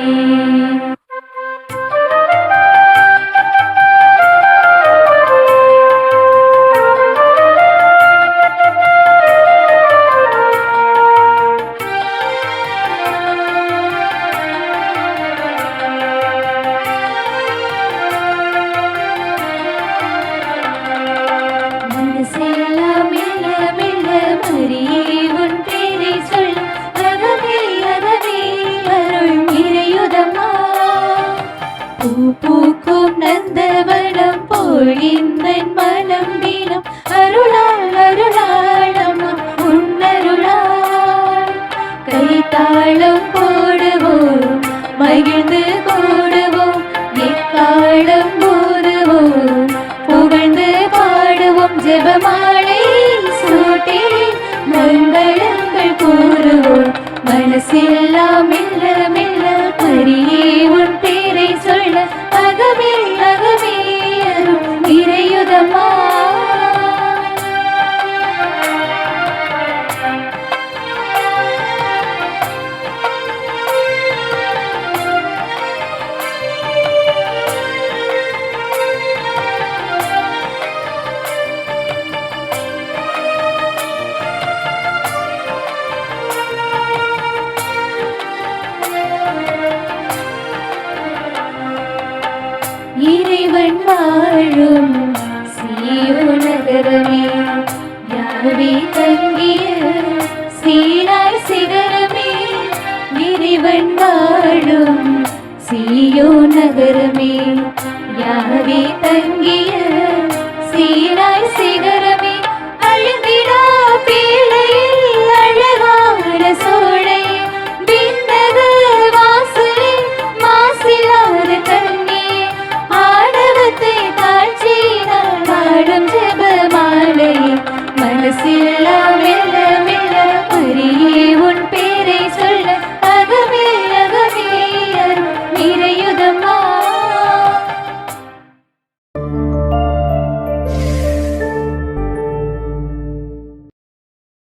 மனசெல்லாம் மெல்ல மெல்ல மரியே உன் பேரை சொல். அகமே அகமே அருள் நிறையுதம்மா. பூ பூக்கும் நந்தவனம் போல் இந்தன் மனம் வீணும். அருளால் அருளால் அம்மா உன்னருளால். கைத்தாளம் போடுவோம், மகிழ்ந்து கூடுவோம், எக்காலம் கூறுவோம், புகழ்ந்து பாடுவோம். ஜெபமாலை சூட்டி மங்களங்கள் கூறுவோம். மனசெல்லாம் மெல்ல மெல்ல மரியே உன் பேரை சொல்ல. அகமே அகமே அருள் நிறையுதம்மா. இறைவன் வாழும் சீயோன் நகரமே, யாவே தங்கிய சீனாய் சிகரமே. இறைவன் வாழும் சீயோன் நகரமே, யாவே தங்கிய சீனாய்